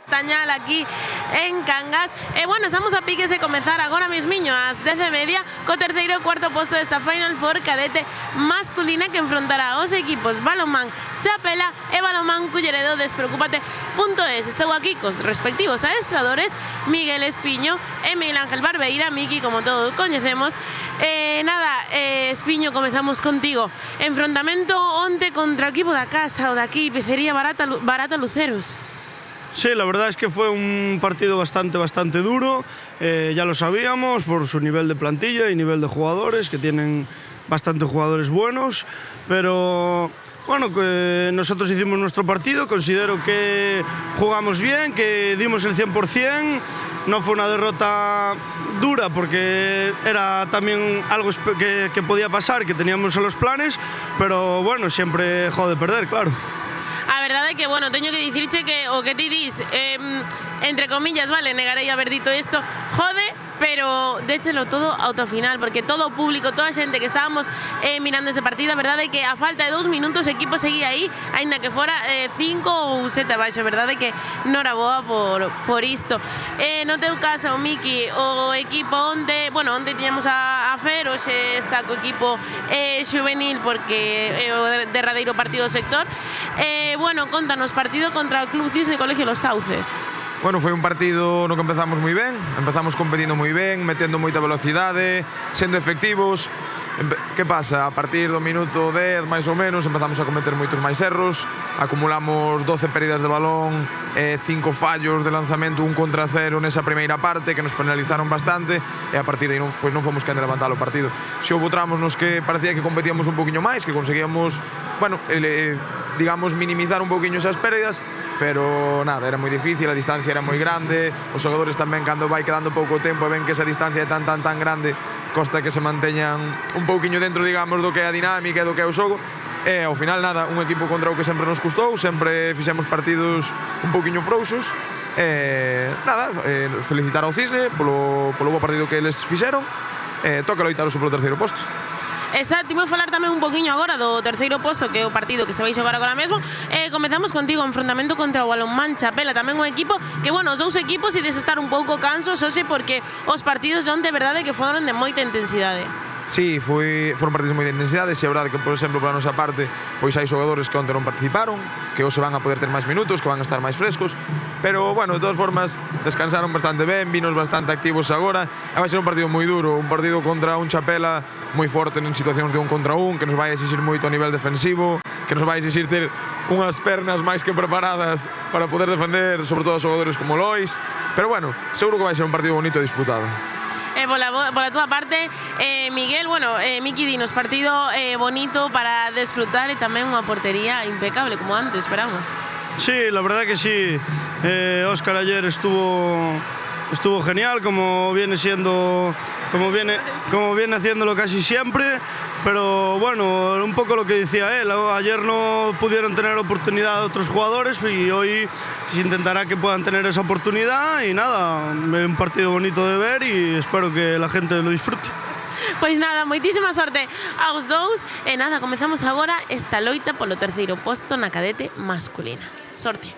Tañal aquí en Cangas. Bueno, estamos a piques de comezar agora mesmiño ás 10:30 co terceiro e cuarto posto desta Final Four cadete masculina que enfrontará os equipos Balonmán Chapela e Balonmán Culleredo. Despreocúpate.es. Estou aquí cos respectivos adestradores Miguel Espiño e Miguel Ángel Barbeira, Miki, como todos coñecemos. Espiño, comezamos contigo. Enfrontamento onte contra o equipo da casa, o daqui, Pizzería Barata Luceros. Sí, la verdad es que fue un partido bastante duro, ya lo sabíamos por su nivel de plantilla y nivel de jugadores, que tienen bastantes jugadores buenos, pero bueno, que nosotros hicimos nuestro partido, considero que jugamos bien, que dimos el 100%, no fue una derrota dura porque era también algo que podía pasar, que teníamos en los planes, pero bueno, siempre jode perder, claro. A verdade é que, bueno, teño que dicirche que o que ti dis, entre comillas, vale, negarei haber dito isto, jode, pero déchelo todo ao final, porque todo o público, toda a xente que estábamos mirando ese partido, a verdade é que a falta de 2 minutos o equipo seguía aí, aínda que fora 5 ou 7 abaixo, a verdade é que non era boa por isto. No teu caso, Miki, o equipo onde tiñamos a Fer, hoxe está co equipo xuvenil porque é o derradeiro partido do sector. Bueno, contanos, partido contra o Club Cisne Colegio Los Sauces. Bueno, foi un partido no que empezamos moi ben, empezamos competindo moi ben, metendo moita velocidade, sendo efectivos. Que pasa? A partir do minuto 10, máis ou menos, empezamos a cometer moitos máis erros, acumulamos 12 pérdidas de balón, 5 fallos de lanzamento, 1 contra 0 nesa primeira parte, que nos penalizaron bastante, e a partir de aí non fomos quen de levantar o partido. Se houve tramos nos que parecía que competíamos un poquinho máis, que conseguíamos, digamos, minimizar un poquinho esas pérdidas, pero nada, era moi difícil, a distancia era moi grande, os xogadores tamén cando vai quedando pouco tempo e ven que esa distancia é tan grande, costa que se manteñan un pouquiño dentro, digamos, do que é a dinámica e do que é o xogo. E ao final nada, un equipo contra o que sempre nos custou, sempre fixemos partidos un pouquiño frouxos. Felicitar ao Cisne polo bo partido que eles fixeron. Toca loitar polo terceiro posto. Exacto, imos falar tamén un poquinho agora do terceiro posto, que é o partido que se vai xogar agora mesmo. Comezamos contigo, enfrontamento contra o Balonmán Chapela, tamén un equipo que, bueno, os dous equipos ides estar un pouco cansos, hoxe, porque os partidos de onte, verdade, que foron de moita intensidade. Sí, foron partidos moi de intensidade, e é verdade que, por exemplo, para a nosa parte, pois hai xogadores que onte non participaron, que hoxe van a poder ter máis minutos, que van a estar máis frescos, pero, bueno, de todas formas, descansaron bastante ben, vinos bastante activos agora, e vai ser un partido moi duro, un partido contra un Chapela moi forte en situacións de 1 contra 1, que nos vai exixir moito a nivel defensivo, que nos vai exixir ter unhas pernas máis que preparadas para poder defender, sobre todo a xogadores como Lois, pero, bueno, seguro que vai ser un partido bonito e disputado. Pola túa parte, Miguel, Miki, dinos, partido bonito para desfrutar e tamén unha portería impecable, como antes esperamos. Sí, la verdad que sí. Óscar ayer estuvo genial, como viene haciéndolo casi siempre, pero bueno, un poco lo que decía él, ayer no pudieron tener oportunidad otros jugadores y hoy se intentará que puedan tener esa oportunidad y nada, un partido bonito de ver y espero que la gente lo disfrute. Pois nada, moitísima sorte aos dous. E nada, comezamos agora esta loita polo terceiro posto na cadete masculina. Sorte.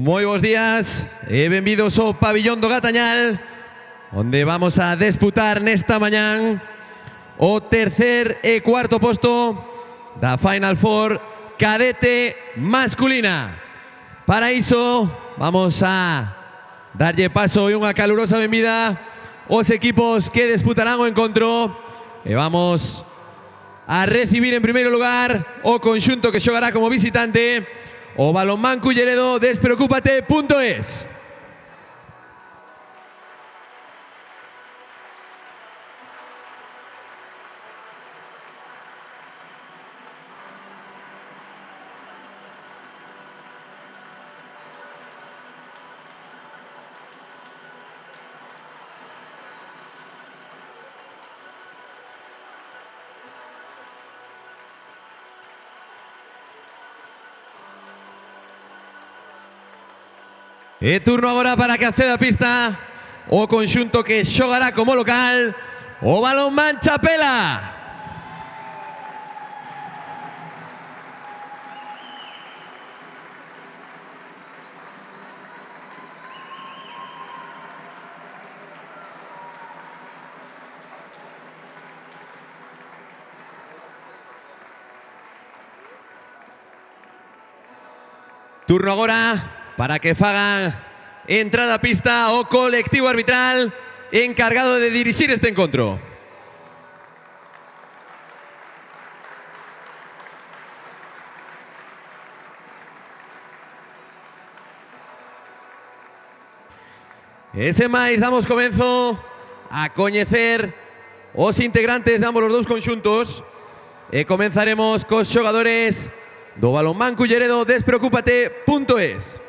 Moi bons días e benvidos ao pabillón do Gatañal, onde vamos a disputar nesta mañán o tercer e cuarto posto da Final Four cadete masculina. Para iso vamos a darlle paso e unha calurosa benvida aos equipos que disputarán o encontro e vamos a recibir en primeiro lugar o conxunto que xogará como visitante, o Balonmán Culleredo Despreocúpate.es. E turno agora para que acceda a pista o conxunto que xogará como local, o Balonmán Chapela. Turno agora para que fagan entrada a pista o colectivo arbitral encargado de dirixir este encontro. E sen máis, damos comenzo a coñecer os integrantes de ambos os dous conxuntos e comenzaremos cos xogadores do Balonmán Culleredo Despreocúpate.es.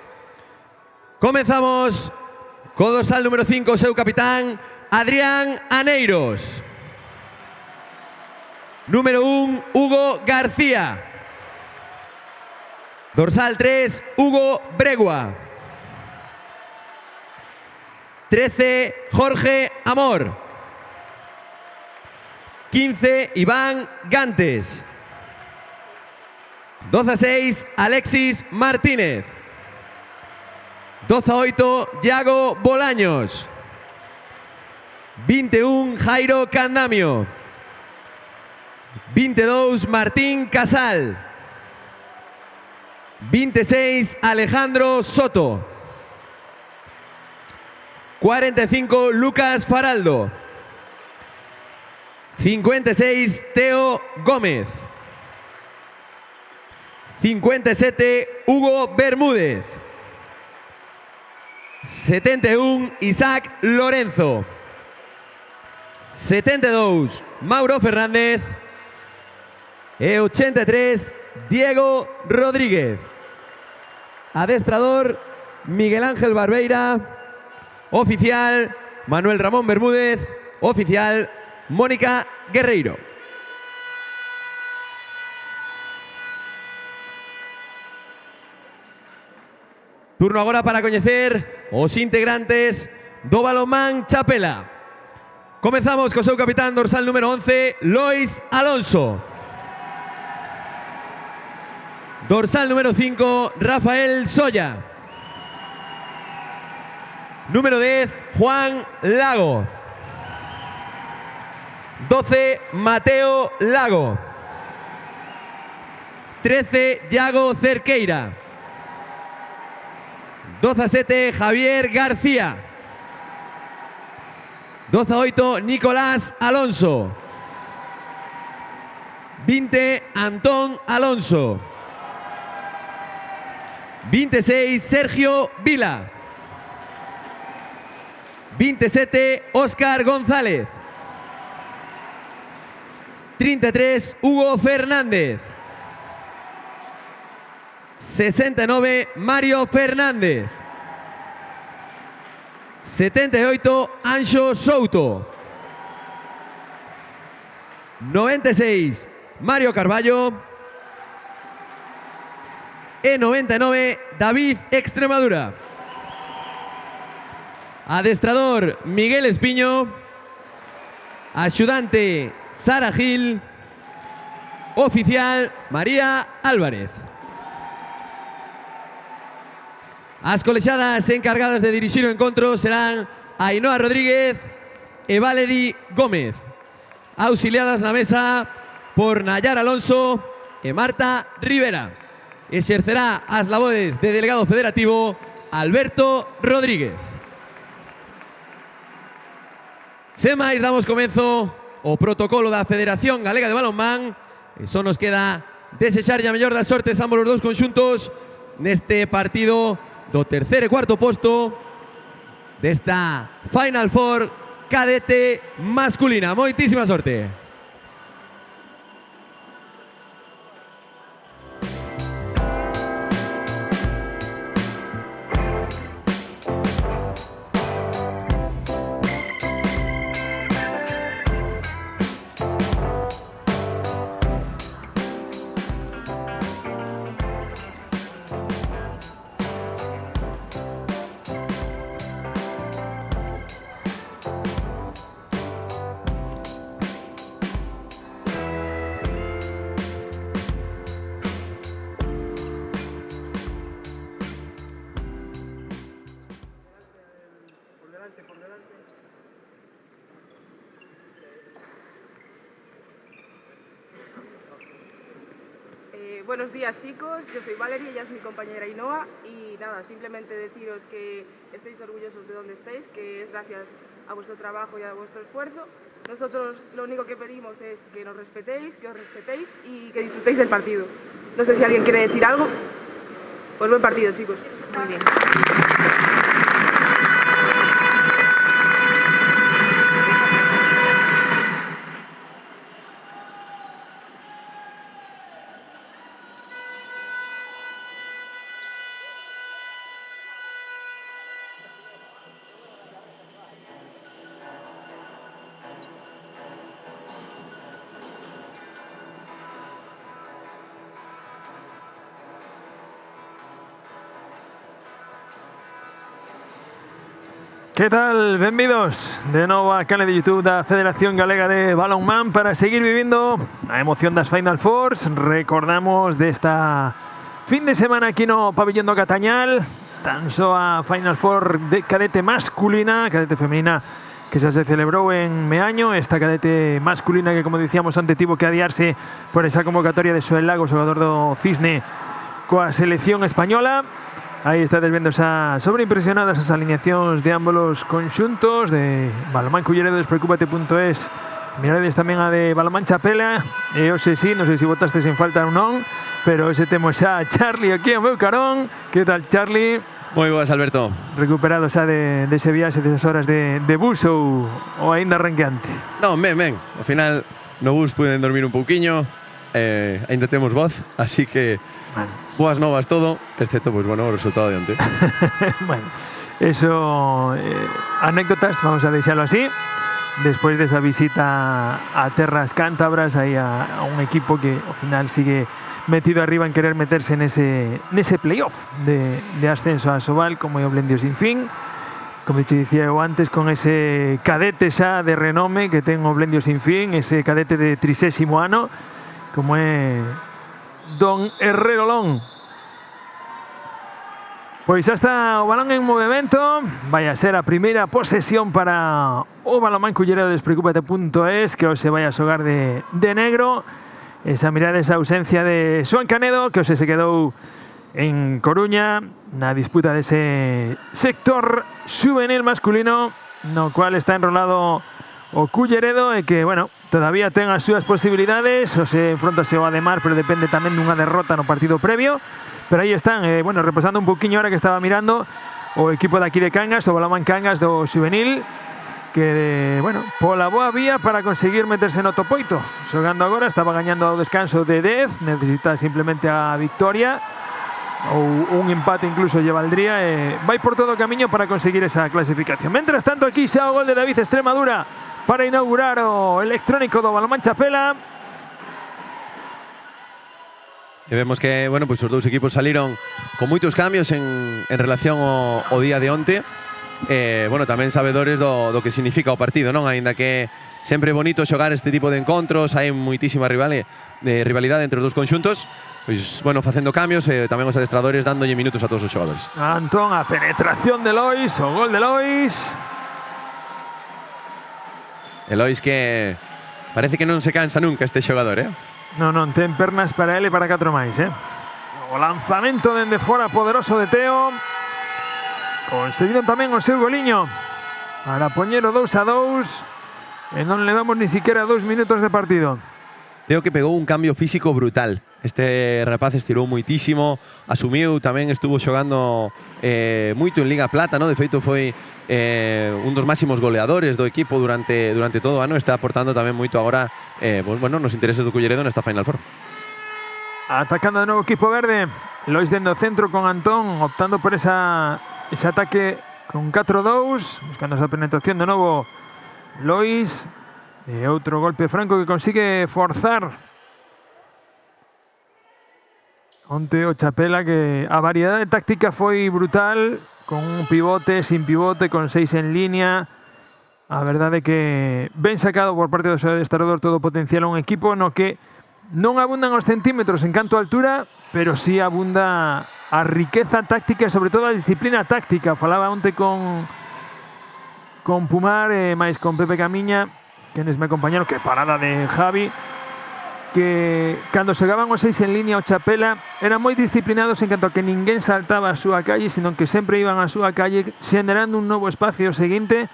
Comenzamos co dorsal número 5, seu capitán, Adrián Aneiros. Número 1, Hugo García. Dorsal 3, Hugo Bregua. 13, Jorge Amor. 15, Iván Gantes. 12-6, Alexis Martínez. 12-8, Yago Bolaños. 21, Jairo Candamio. 22, Martín Casal. 26, Alejandro Soto. 45, Lucas Faraldo. 56, Teo Gómez. 57, Hugo Bermúdez. 71, Isaac Lorenzo. 72, Mauro Fernández. E 83, Diego Rodríguez. Adestrador, Miguel Ángel Barbeira. Oficial, Manuel Ramón Bermúdez. Oficial, Mónica Guerreiro. Turno agora para coñecer os integrantes do Balonmán Chapela. Comezamos co seu capitán dorsal número 11, Lois Alonso. Dorsal número 5, Rafael Soya. Número 10, Juan Lago. 12, Mateo Lago. 13, Yago Cerqueira. 12-7, Javier García. 12-8, Nicolás Alonso. 20, Antón Alonso. 26, Sergio Vila. 27, Óscar González. 33, Hugo Fernández. 69, Mario Fernández. 78, Anxo Souto. 96, Mario Carballo. E 99, David Extremadura. Adestrador, Miguel Espiño. Ayudante, Sara Gil. Oficial, María Álvarez. As colexadas encargadas de dirixir o encontro serán Ainhoa Rodríguez e Valery Gómez, auxiliadas na mesa por Nayar Alonso e Marta Rivera. Exercerá as labores de delegado federativo Alberto Rodríguez. Sen máis, damos comezo ao protocolo da Federación Galega de Balonmán e só nos queda desexarlle a mellor das sortes a ambos os dous conxuntos neste partido do terceiro e cuarto posto desta Final Four cadete masculina. Moitísima sorte. Buenos días, chicos, yo soy Valery, ella es mi compañera Ainhoa y nada, simplemente deciros que estéis orgullosos de donde estáis, que es gracias a vuestro trabajo y a vuestro esfuerzo. Nosotros lo único que pedimos es que nos respetéis, que os respetéis y que disfrutéis del partido. No sé si alguien quiere decir algo. Pues buen partido, chicos. Muy bien. Que tal? Benvidos de novo a canal de YouTube da Federación Galega de Balonmán para seguir vivindo a emoción das Final Fours. Recordamos desta fin de semana aquí no Pabillón do Catañal, tan só a Final Four de cadete masculina, cadete femenina que xa se celebrou en Meaño. Esta cadete masculina que, como dicíamos antes, tivo que adiarse por esa convocatoria de Xoel Lago, xogador do Cisne coa selección española. Aí estades vendo xa sobreimpresionadas as alineacións de ambos os conxuntos de Balonmán Culleredo, despreocúpate.es. Mirades tamén a de Balonmán Chapela e hoxe sí, non sei se votastes en falta ou non, pero hoxe temos xa a Charlie aquí ao meu carón. Que tal, Charlie? Moi boas, Alberto. Recuperado xa dese viaxe, desas horas de bus ou aínda arranqueante? Non, ben. Ao final no bus puiden dormir un pouquiño, aínda temos voz, así que boas novas todo, excepto, pues bueno, o resultado de onte. Bueno, eso, anécdotas, vamos a deixalo así. Despois desa visita a terras cántabras, aí a un equipo que ao final sigue metido arriba en querer meterse nese playoff de ascenso a Sobal, como é o Blendio Sin Fin. Como te dicía eu antes, con ese cadete xa de renome que ten o Blendio Sin Fin, ese cadete de 30º ano, como é don Herrerolón. Pois xa está o balón en movimento. Vai a ser a primeira posesión para o Balonmán Culleredo de Despreocúpate.es, que hoxe vai a xogar de negro. Esa mirada, esa ausencia de Xoán Canedo, que hoxe se quedou en Coruña na disputa dese sector juvenil masculino, no cual está enrolado o Culleredo e que, bueno, todavía ten as súas posibilidades. Hoxe enfrontase ao Ademar, pero depende tamén dunha derrota no partido previo. Pero aí están, bueno, repasando un poquinho ahora que estaba mirando o equipo de aquí de Cangas, o Balonmán Cangas do juvenil, que, bueno, pola boa vía para conseguir meterse no top 8. Xogando agora, estaba gañando ao descanso de 10, necesita simplemente a victoria, ou un empate incluso lle valdría, e vai por todo o camiño para conseguir esa clasificación. Mentras tanto, aquí xa o gol de David Extremadura para inaugurar o electrónico do Balonmán Chapela. E vemos que, bueno, pois os dous equipos saliron con moitos cambios en relación ao día de onte. Bueno, tamén sabedores do que significa o partido, non? Aínda que sempre é bonito xogar este tipo de encontros, hai moitísima rivalidade entre os dous conxuntos. Pois, bueno, facendo cambios, tamén os adestradores dándolle minutos a todos os xogadores. Antón, a penetración de Lois, o gol de Lois. E Lois que parece que non se cansa nunca este xogador, Non, ten pernas para ele e para 4 máis, O lanzamento dende fora poderoso de Teo. Conseguiron tamén o seu goliño para poñer o 2-2 e non levamos ni siquiera 2 minutos de partido. Teo que pegou un cambio físico brutal. Este rapaz estirou moitísimo, asumiu, tamén estuvo xogando moito en Liga Plata, ¿no? De feito foi un dos máximos goleadores do equipo durante todo o ano, está aportando tamén moito agora, bueno, nos intereses do Culleredo nesta Final Four. Atacando de novo o equipo verde, Lois dentro do centro con Antón, optando por ese ataque con 4-2, buscando esa penetración de novo Lois, e outro golpe franco que consigue forzar onte o Chapela, que a variedade táctica foi brutal, con un pivote, sin pivote, con 6 en línea. A verdade que ben sacado por parte do seu adestrador todo o potencial a un equipo no que non abundan os centímetros en canto a altura, pero sí abunda a riqueza táctica e sobre todo a disciplina táctica. Falaba onte con Pumar e máis con Pepe Camiña, quenes me acompañaron, que parada de Javi, que cando xogaban os 6 en línea o Chapela eran moi disciplinados en canto a que ninguén saltaba a súa calle, sino que sempre iban a súa calle xenerando un novo espacio seguinte.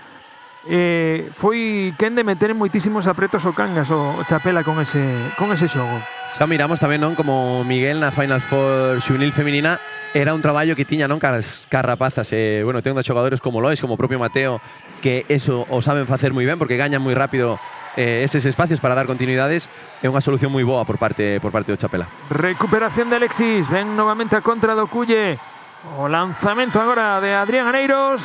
Foi quen de meter en moitísimos apretos o Cangas o Chapela con ese xogo. Xa miramos tamén, non, como Miguel na Final Four juvenil feminina era un traballo que tiña, non, cas rapazas. Bueno, ten xogadores como Lois, como o propio Mateo, que eso o saben facer moi ben porque gañan moi rápido eses espacios para dar continuidades. É unha solución moi boa por parte do Chapela. Recuperación de Alexis, ven novamente a contra do Culle. O lanzamento agora de Adrián Aneiros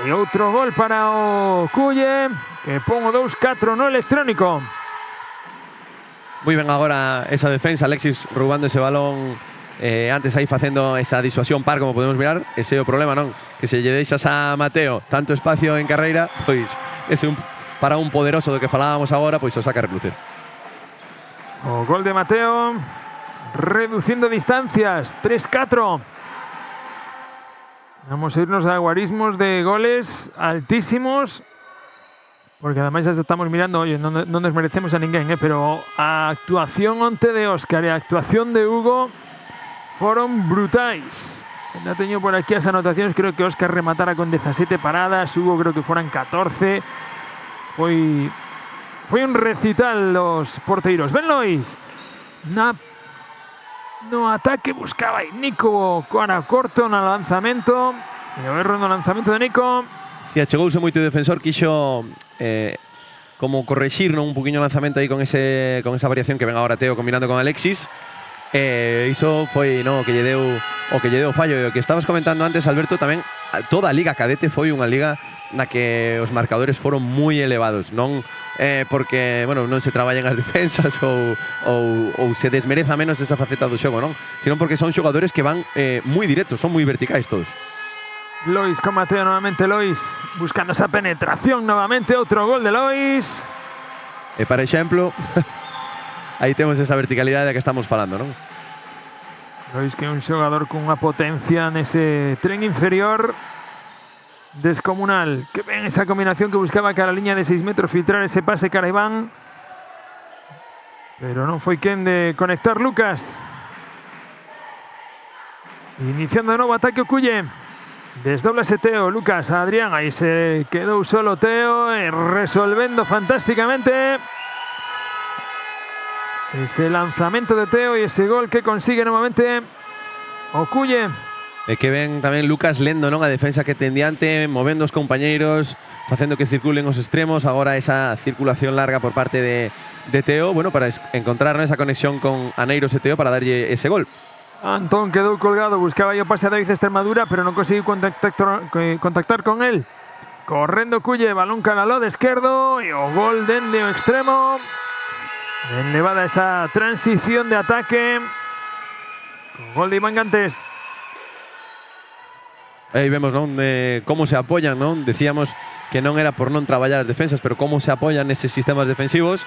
e outro gol para o Culle, que pon o 2-4 no electrónico. Moi ben agora esa defensa, Alexis roubando ese balón, antes aí facendo esa disuasión par, como podemos mirar. Ese é o problema, non? Que se lle deixas a Mateo tanto espacio en carreira, pois ese para un poderoso do que falábamos agora, pois o saca a relucir. O gol de Mateo, reducindo distancias, 3-4. Vamos a irnos a guarismos de goles altísimos, porque ademais ya estamos mirando, oye, non desmerecemos a ninguén, pero a actuación onte de Óscar e a actuación de Hugo foron brutais. Ya teño por aquí as anotacións, creo que Óscar rematara con 17 paradas, Hugo creo que foran 14. Foi un recital los porteiros. Ben Lois, no ataque buscaba aí Nico cara corto no lanzamento, e o erro no lanzamento de Nico. Si, achegouse moito o defensor, quixo como correxir, non, un poquinho o lanzamento aí con esa variación que ven agora Teo combinando con Alexis. Iso foi, no, o que lle deu o fallo. E o que estabas comentando antes, Alberto, tamén toda a Liga Cadete foi unha liga na que os marcadores foron moi elevados, non porque, bueno, non se traballan as defensas ou se desmereza menos esa faceta do xogo, non? Sino porque son xogadores que van moi directos, son moi verticais todos. Lois con Mateo novamente, Lois buscando esa penetración novamente, outro gol de Lois. E para exemplo, aí temos esa verticalidade da que estamos falando, non? Lois, que é un xogador cunha potencia nese tren inferior descomunal. Que ben esa combinación que buscaba cara a liña de 6 metros, filtrar ese pase cara a Iván. Pero non foi quen de conectar Lucas. Iniciando de novo ataque o Culle. Desdóblase Teo, Lucas a Adrián. Aí se quedou solo Teo, resolvendo fantásticamente. Ese lanzamento de Teo e ese gol que consigue novamente o Culle. E que ven tamén Lucas lendo, non, a defensa que ten diante, movendo os compañeiros, facendo que circulen os extremos. Agora esa circulación larga por parte de Teo, bueno, para encontrar, ¿no?, esa conexión con Aneiros e Teo para darlle ese gol. Antón quedou colgado, buscaba o pase a David Extremadura, pero non conseguiu contactar con él. Correndo Culle, balón cara ao lado esquerdo e o gol dende o extremo. Elevada esa transición de ataque. Con gol de Iván Gantes. Aí vemos, non, como se apoyan, non? Decíamos que non era por non traballar as defensas, pero como se apoyan neses sistemas defensivos.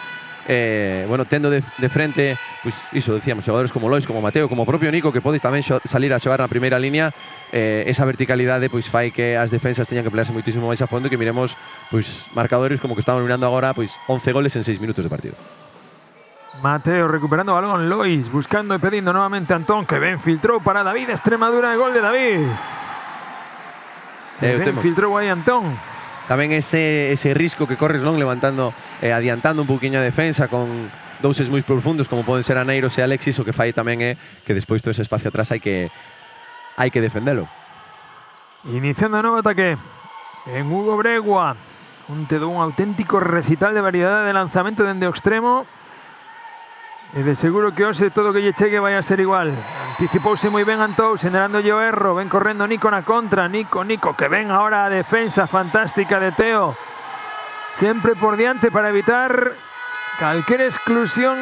Bueno, tendo de frente, pois iso decíamos, xogadores como Lois, como Mateo, como o propio Nico, que pode tamén salir a xogar na primeira línea. Esa verticalidade pois fai que as defensas teñan que pelearse moitísimo máis a fondo, e que miremos pois marcadores como que estamos mirando agora, pois 11 goles en 6 minutos de partido. Mateo recuperando balón, Lois buscando e pedindo novamente a Antón, que ben filtrou para David Extremadura, gol de David. Ben filtrou aí Antón. Tamén ese risco que corres, non, levantando, adiantando un pouquiño a defensa con douses moi profundos como poden ser Aneiros e Alexis. O que fai tamén é que despois todo ese espacio atrás hai que defendelo. Iniciando de novo ataque en Hugo Bregua. Un auténtico recital de variedade de lanzamento dende o extremo. E de seguro que hoxe todo que lle chegue vai a ser igual. Anticipouse moi ben Antón, generando o erro. Ven correndo Nico na contra. Nico, que ven ahora a defensa fantástica de Teo. Sempre por diante para evitar calquera exclusión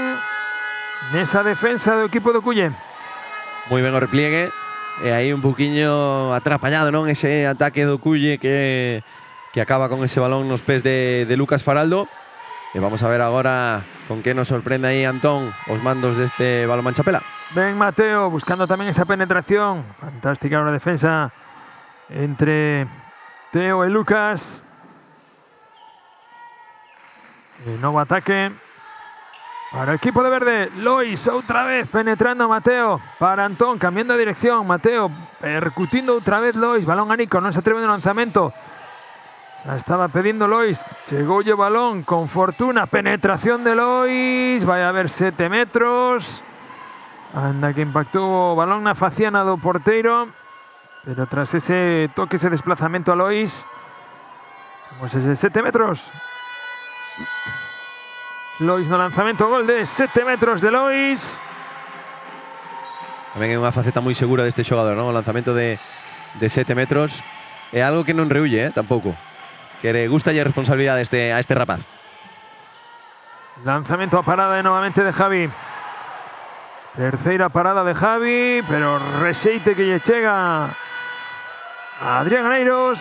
nesa defensa do equipo do Culle. Moi ben o repliegue. E aí un pouquiño atrapallado, non? Ese ataque do Culle que acaba con ese balón nos pés de Lucas Faraldo. E vamos a ver agora con que nos sorprende aí Antón os mandos deste Balonmán Chapela. Ben Mateo buscando tamén esa penetración. Fantástica ahora defensa entre Teo e Lucas. El novo ataque para o equipo de verde. Lois outra vez penetrando a Mateo para Antón, cambiando de dirección. Mateo percutindo outra vez Lois. Balón a Nico, non se atreve no lanzamento. Estaba pedindo Lois, chegou o balón con fortuna, penetración de Lois, vai a haber 7 metros. Anda que impactou o balón na faciana do porteiro, pero tras ese toque, ese desplazamento a Lois, temos ese 7 metros. Lois no lanzamento, gol de 7 metros de Lois. Tamén é unha faceta moi segura deste xogador, non? O lanzamento de 7 metros é algo que non rehuye, tampouco. Que le gusta ya responsabilidad a este rapaz. Lanzamiento a parada nuevamente de Javi. Terceira parada de Javi, pero rexeite que lle chega a Adrián Aneiros,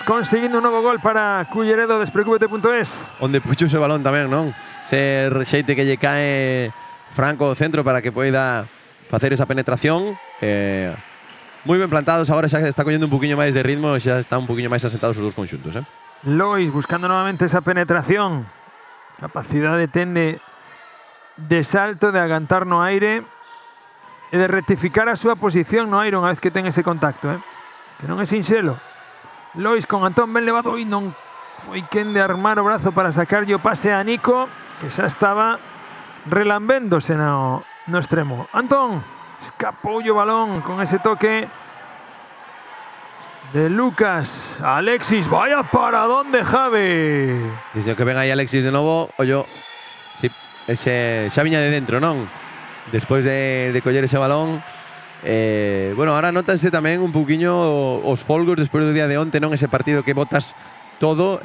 conseguindo un novo gol para Culleredo, despreocúpete.es. Onde puxo ese balón tamén, non? Ese rexeite que lle cae Franco ao centro para que poida facer esa penetración. Moi ben plantados, agora xa está collendo un poquinho máis de ritmo, xa está un poquinho máis asentados os dos conxuntos, Lois buscando nuevamente esa penetración. Capacidade tende de salto, de agantar no aire e de rectificar a súa posición no aire unha vez que ten ese contacto, que non é sinxelo. Lois con Antón ben levado e non foi quen de armar o brazo para sacarlle o pase a Nico, que xa estaba relambéndose no extremo. Antón escapou o balón con ese toque de Lucas. Alexis, vaya paradón de Javi. Desde que ven aí Alexis de novo, ollo, sí, ese xa viña de dentro, non? Despois de coller ese balón. Bueno, ahora notaste tamén un pouquiño os folgos despois do día de onte, non? Ese partido que botas todo,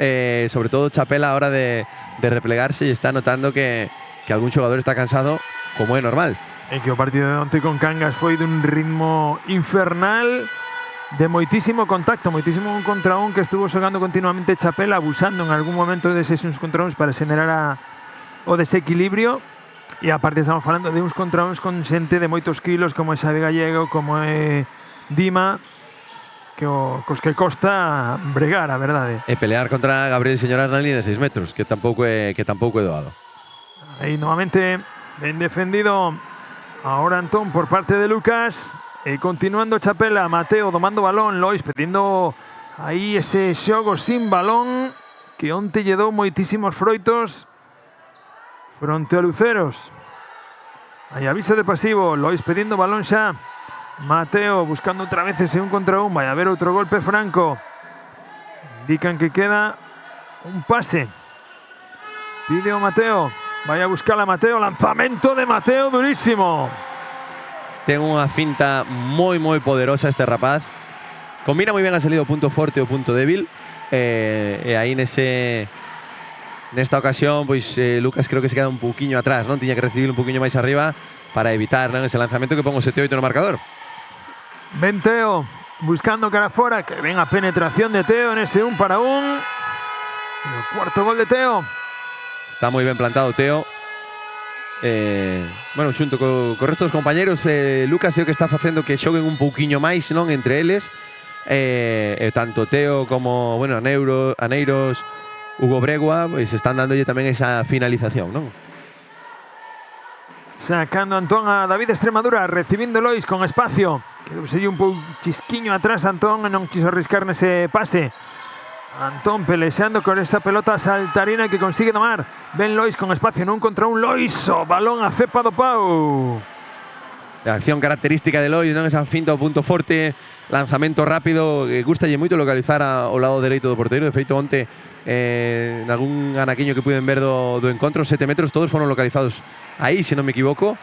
sobre todo Chapela a hora de replegarse, e está notando que algún xogador está cansado, como é normal. É que o partido de onte con Cangas foi dun ritmo infernal, de moitísimo contacto, moitísimo un contra un, que estuvo xogando continuamente Chapela, abusando en algún momento deses uns contra uns para xenerar o desequilibrio. E aparte estamos falando de uns contra uns con xente de moitos kilos, como é Xavi Gallego, como é Dima, cos que costa bregar, a verdade. E pelear contra Gabriel Señoras na línea de 6 metros, que tampouco é doado. Aí novamente ben defendido ahora Antón por parte de Lucas. E continuando Chapela, Mateo domando balón, Lois pedindo aí ese xogo sin balón que onte lle dou moitísimos froitos fronte a Luceros. Aí aviso de pasivo, Lois pedindo balón xa. Mateo buscando outra vez ese 1 contra 1. Vai a haber outro golpe franco. Indican que queda un pase. Pide o Mateo. Vai a buscar a Mateo. Lanzamento de Mateo durísimo. Ten unha finta moi poderosa este rapaz. Combina moi ben a salida o punto forte e o punto débil. E aí nesta ocasión, pois Lucas creo que se queda un pouquiño atrás, non? Tiña que recibir un pouquiño máis arriba para evitar, non, ese lanzamento que pon o 7-8 no marcador. Ven Teo, buscando cara fora, que ven a penetración de Teo en ese 1 para 1. El cuarto gol de Teo. Está moi ben plantado Teo. Bueno, xunto co resto dos compañeros, Lucas é o que está facendo que xoguen un pouquiño máis, non, entre eles. Tanto Teo como, bueno, Aneiros, Hugo Bregua, pois están dándolle tamén esa finalización, non? Sacando Antón a David Extremadura, recibindo Lois con espacio. Quedou un chisquiño atrás Antón e non quiso arriscar nese pase. Antón pelexando con esa pelota saltarina que consigue domar. Ben Lois con espacio, non contra un Lois. O balón a cepa do pau. A acción característica de Lois, non? Esa finta ao punto forte, lanzamento rápido, gustalle moito localizar ao lado dereito do porteiro. De feito, onte en algún anaquiño que puiden ver do encontro, 7 metros, todos foron localizados aí, se non me equivoco.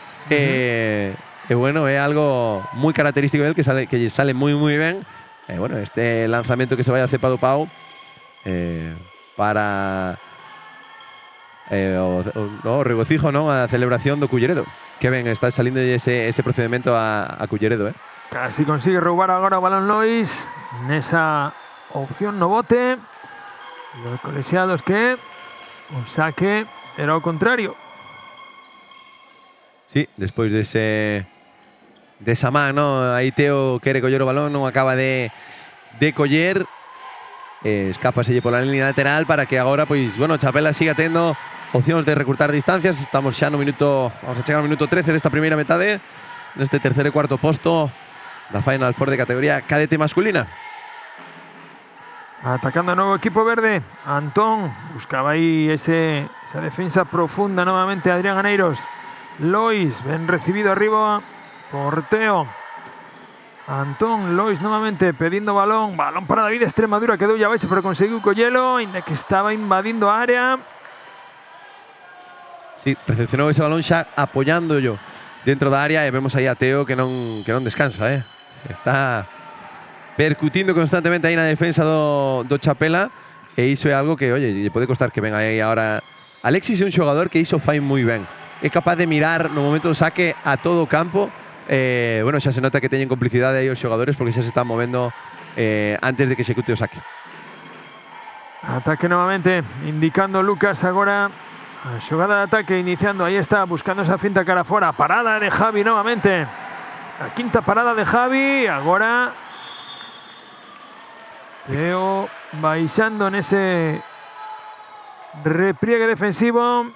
Bueno, é algo moi característico del que sale moi ben. Bueno, este lanzamento que se vai a cepa do pau para o regocijo, non? A celebración do Culleredo. Que ben, está salindo ese procedimento a Culleredo, Casi consigue roubar agora o balón Lois nesa opción no bote. Los colexiados que o saque era o contrario. Sí, despois desa man, ¿no? Aí Teo quere coller o balón, non acaba de coller. Escápaselle pola línea lateral para que agora, pois, bueno, Chapela siga tendo opcións de recurtar distancias. Estamos xa no minuto, vamos a chegar ao minuto 13 desta primeira metade, neste terceiro e cuarto posto da Final Four de categoría cadete masculina. Atacando a nuevo equipo verde, Antón buscaba aí esa defensa profunda nuevamente. Adrián Aneiros, Lois, ben recibido arriba por Teo. Antón, Lois nuevamente pedindo balón para David Extremadura, quedou ya baixo pero conseguiu collelo, ainda que estaba invadindo a área. Sí, recepcionou ese balón xa apoiando yo dentro da área e vemos aí a Teo que non descansa, Está percutindo constantemente aí na defensa do Chapela, e iso é algo que, oye, lle pode costar que venga aí agora. Alexis é un xogador que iso fai moi ben. É capaz de mirar no momento do saque a todo o campo. Bueno, xa se nota que teñen complicidade aí os xogadores porque xa se están movendo antes de que execute o saque. Ataque novamente, indicando Lucas agora a xogada de ataque, iniciando, aí está, buscando esa finta cara fora. Parada de Javi novamente. La quinta parada de Javi, agora Teo baixando nese repliegue defensivo.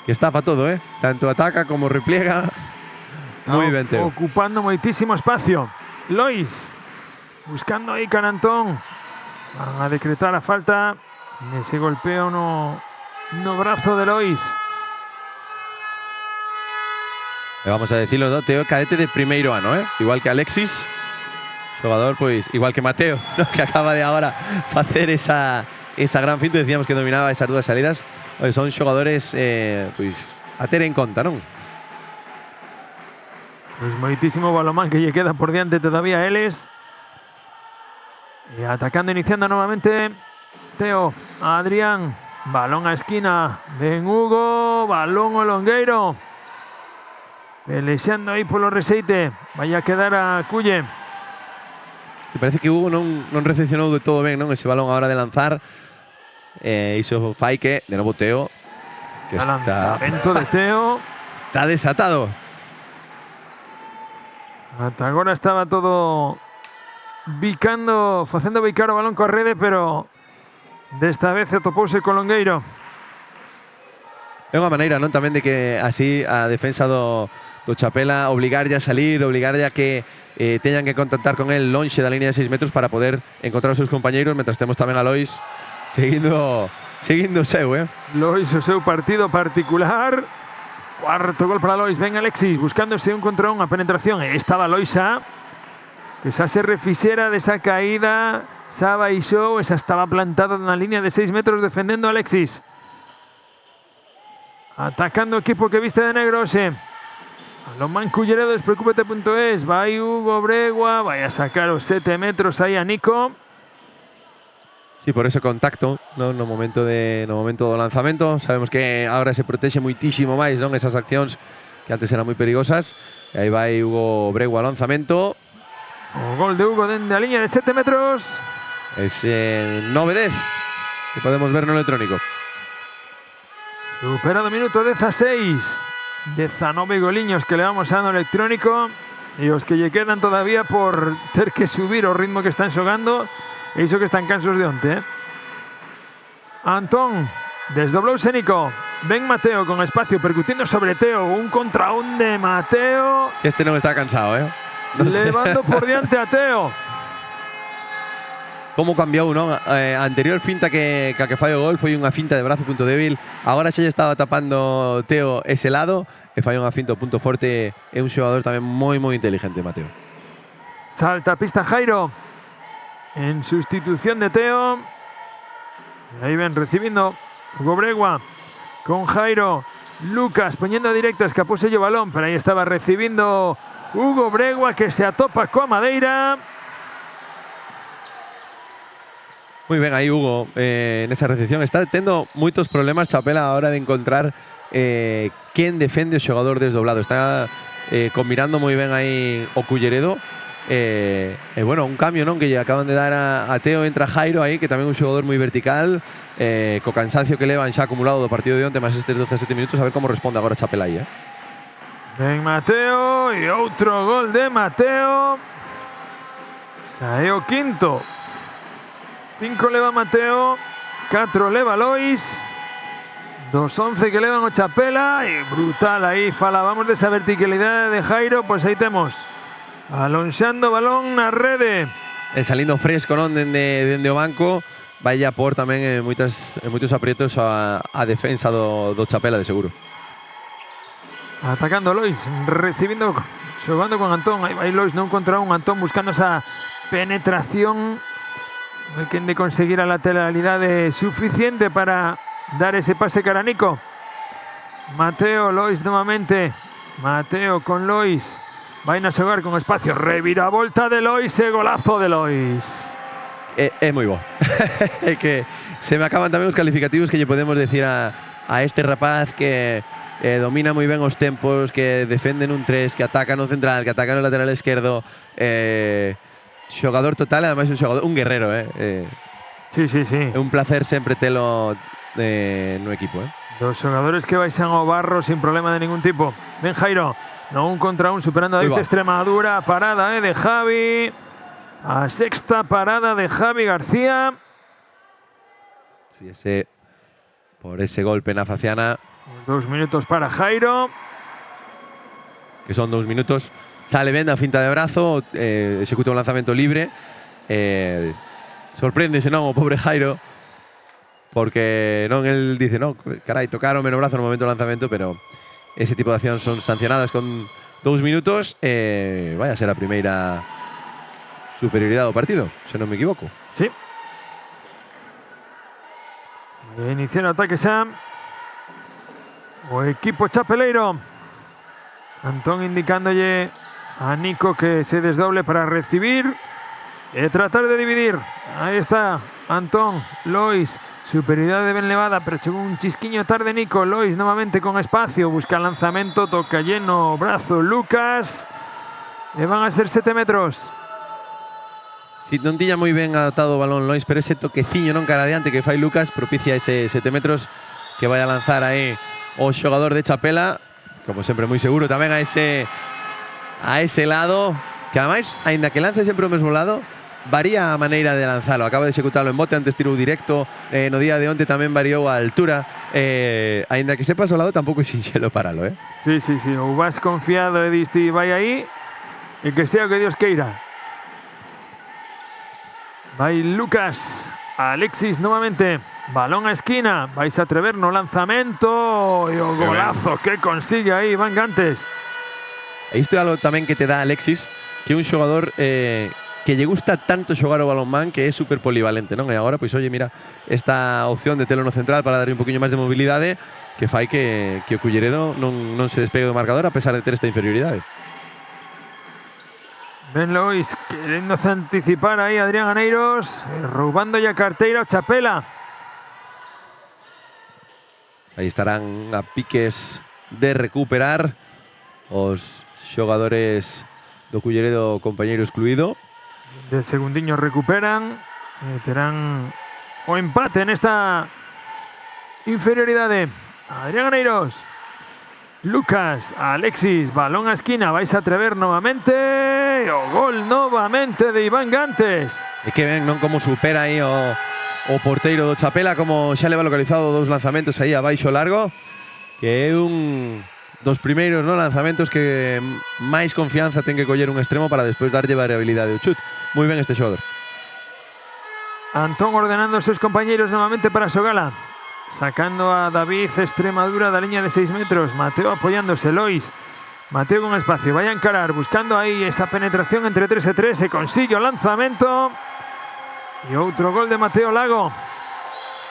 Que está para todo, tanto ataca como repliega. Moi ben, Teo. Ocupando moitísimo espacio. Lois, buscando aí Canantón. Van a decretar a falta nese golpeo no brazo de Lois. E vamos a decirlo, ¿no? Teo cadete de primeiro ano, igual que Alexis, xogador, pois, igual que Mateo, ¿no? Que acaba de agora facer esa gran finta. Decíamos que dominaba esas dúas salidas. Son xogadores pois, a ter en conta, non? Pois moitísimo balomán que lle queda por diante todavía a eles. E atacando, iniciando novamente Teo, Adrián, balón a esquina, ben Hugo, balón ao longueiro. Pelexando aí polo reseite, vai a quedar a Culle. Se parece que Hugo non recepcionou de todo ben, non? Ese balón a hora de lanzar. Iso fai que, de novo Teo, Que El lanzamento de Teo. Está desatado. Ata agora estaba todo bicando, facendo bicar o balón coa rede, pero desta vez atopouse con Longueiro. É unha maneira, non, tamén de que así a defensa do Chapela obligarlle a salir, obligarlle a que teñan que contactar con él lonxe da línea de 6 metros para poder encontrar os seus compañeiros, mentras temos tamén a Lois seguindo o seu, Lois, o seu partido particular. Cuarto gol para Lois. Ven Alexis buscándose un contra un, a penetración. Estaba Loisa, que xa se refixera desa caída, xa baixou, esa estaba plantada na línea de 6 metros defendendo a Alexis. Atacando o equipo que viste de negro, ose. Balonmán Culleredo, despreocúpate.es. Vai Hugo Bregua, vai a sacar os 7 metros aí a Nico. Sí, por ese contacto, non? No momento do lanzamento. Sabemos que agora se protexe moitísimo máis, non? Esas accións que antes eran moi perigosas. E aí vai Hugo Bregua ao lanzamento. O gol de Hugo dende a liña de 7 metros. Ese 9-10 que podemos ver no electrónico. Superado minuto 16. 19 goliños que le vamos a no electrónico. E os que lle quedan todavía por ter que subir o ritmo que están xogando. E iso que están cansos de onte, Antón, desdoblouse Nico. Ven Mateo con espacio, percutindo sobre Teo. Un contra un de Mateo. Este non está cansado, Non levando por diante a Teo. Como cambiou, non? A anterior finta que fai o gol foi unha finta de brazo punto débil. Agora xa lle estaba tapando Teo ese lado e fai unha finta punto forte. É un xogador tamén moi inteligente, Mateo. Salta a pista Jairo. En sustitución de Teo. Ahí ven recibiendo Hugo Bregua con Jairo. Lucas poniendo directo, escapóse o balón, pero ahí estaba recibiendo Hugo Bregua, que se atopa coa Madeira. Moi ben aí Hugo nesa recepción. Está tendo moitos problemas Chapela a hora de encontrar quen defende o xogador desdoblado. Está combinando moi ben aí o Culleredo. Bueno, un cambio, non? Que lle acaban de dar a Teo, entra Jairo aí, que tamén é un xogador moi vertical, co cansancio que levan xa acumulado do partido de onte, máis estes 17 minutos, a ver como responde agora Chapela aí, Ven Mateo, e outro gol de Mateo. Xa é o quinto. 5 leva Mateo, 4 leva Lois, dos 11 que levan o Chapela, e brutal aí, falábamos desa verticalidade de Jairo, pois aí temos. Alonxando balón na rede. Salindo fresco, non? Dende o banco. Vai a por tamén moitos aprietos a defensa do Chapela, de seguro. Atacando Lois, recibindo, xogando con Antón. Aí vai Lois non contra un, Antón buscando esa penetración. Hai quen de conseguir a lateralidade suficiente para dar ese pase cara a Nico. Mateo, Lois novamente. Mateo con Lois. Vai a xogar con espacio, reviravolta de Lois e golazo de Lois. É moi bo. É que se me acaban tamén os calificativos que lle podemos decir a este rapaz que domina moi ben os tempos, que defende nun 3, que ataca no central, que ataca no lateral esquerdo. Xogador total, ademais un guerrero. Sí. É un placer sempre telo no equipo. Dos xogadores que baixan ao barro sin problema de ningún tipo. Ben Jairo. No, un contra un, superando a Extremadura. Parada de Javi. A sexta parada de Javi García. Sí, por ese golpe na faciana. 2 minutos para Jairo. Que son 2 minutos. Sale ben da finta de brazo, executa un lanzamento libre. Sorpréndese, non, o pobre Jairo. Porque non, el dice, no, carai, tocaron menos brazo no momento do lanzamento, pero ese tipo de accións son sancionadas con 2 minutos. Vai a ser a primeira superioridade do partido, se non me equivoco. Sí. Iniciar o ataque xa o equipo chapeleiro. Antón indicándolle a Nico que se desdoble para recibir e tratar de dividir. Aí está Antón, Lois. Superioridade ben levada, pero chegou un chisquiño tarde Nico. Lois novamente con espacio, busca lanzamento, toca lleno, brazo Lucas. E van a ser 7 metros. Si non tiña moi ben adaptado o balón Lois, pero ese toqueciño non cara adiante que fai Lucas propicia ese 7 metros que vai a lanzar aí o xogador de Chapela, como sempre moi seguro tamén a ese lado, que ademais, aínda que lance sempre o mesmo lado, varía a maneira de lanzalo. Acaba de executalo en bote, antes tirou directo, no día de onte tamén variou a altura. Aínda que sepas o lado, tampouco é sinxelo paralo, Sí, ou vas confiado e diste vai aí, e que sea o que Dios queira. Vai Lucas, Alexis novamente, balón a esquina, vais a atrever no lanzamento e o golazo que consigue aí Iván Gantes. Isto é algo tamén que te dá Alexis, que é un xogador que lle gusta tanto xogar o balonmán que é super polivalente, non? E agora, pois, oye, mira, esta opción de telo no central para darle un poquinho máis de mobilidade que fai que o Culleredo non se despegue do marcador a pesar de ter esta inferioridade. Ben Lois querendo anticipar aí Adrián Aneiros, roubando a carteira o Chapela. Aí estarán a piques de recuperar os xogadores do Culleredo, compañeiro excluído. De segundiños recuperan e terán o empate nesta inferioridade. Adrián Aneiros, Lucas, Alexis, balón a esquina, vais a atrever novamente, o gol novamente de Iván Gantes. E que ven, non, como supera aí o porteiro do Chapela, como xa leva localizado 2 lanzamentos aí abaixo largo, que é un dos primeiros, non, lanzamentos que máis confianza ten que coller un extremo para despois darlle variabilidade ao chut. Moi ben este xogador. Antón ordenando aos seus compañeiros novamente para Sogala. Sacando a David Extremadura da liña de 6 metros. Mateo apoyándose, Lois. Mateo con espacio, vai a encarar, buscando aí esa penetración entre 3 e 3. Se consigue o lanzamento. E outro gol de Mateo Lago.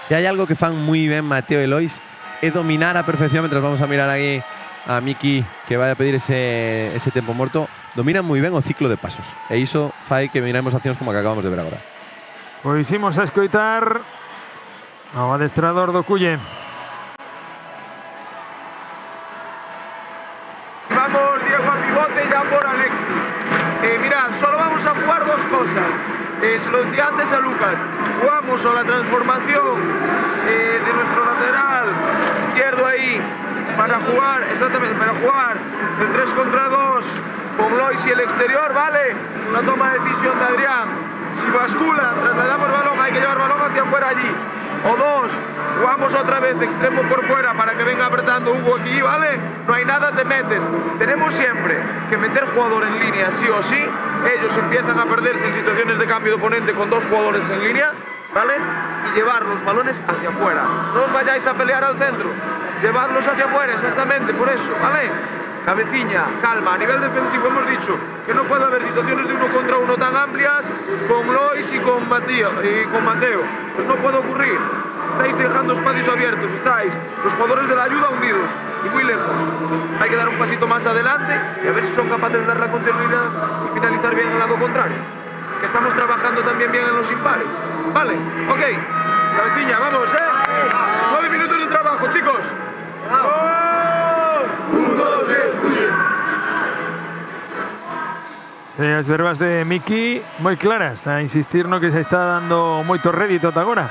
Se hai algo que fan moi ben Mateo e Lois é dominar a perfección, mentras vamos a mirar aí a Miki que vai a pedir ese tempo morto. Dominan moi ben o ciclo de pasos. E iso fai que miremos accións como a que acabamos de ver agora. Pois imos a escoitar ao adestrador do Culle. Vamos Diego a pivote ya por Alexis. Mirad, solo vamos a jugar 2 cosas. Se lo decía antes a Lucas, jugamos a la transformación de nuestro lateral izquierdo ahí para jugar, exactamente, para jugar el 3 contra 2 con Lois y el exterior, ¿vale? Una toma de decisión de Adrián. Si basculan, trasladamos el balón, hay que llevar el balón hacia afuera allí. O 2, jugamos otra vez de extremo por fuera para que venga apretando Hugo aquí, ¿vale? No hay nada, te metes. Tenemos siempre que meter jugador en línea, sí o sí. Ellos empiezan a perderse en situaciones de cambio de oponente con 2 jugadores en línea, ¿vale? Y llevar los balones hacia afuera. No os vayáis a pelear al centro. Llevarlos hacia afuera, exactamente, por eso, ¿vale? Cabeciña, calma. A nivel defensivo hemos dicho que no puede haber situaciones de 1 contra 1 tan amplias con Lois y con Mateo. Pues no puede ocurrir. Estáis dejando espacios abiertos, estáis los jugadores de la ayuda hundidos y muy lejos. Hay que dar un pasito más adelante y a ver si son capaces de dar la continuidad y finalizar bien el lado contrario. Que estamos trabajando también bien en los impares. Vale, ok. Cabeciña, vamos, 9 minutos de trabajo, chicos. As verbas de Miki moi claras, a insistir no que se está dando moito rédito ata agora.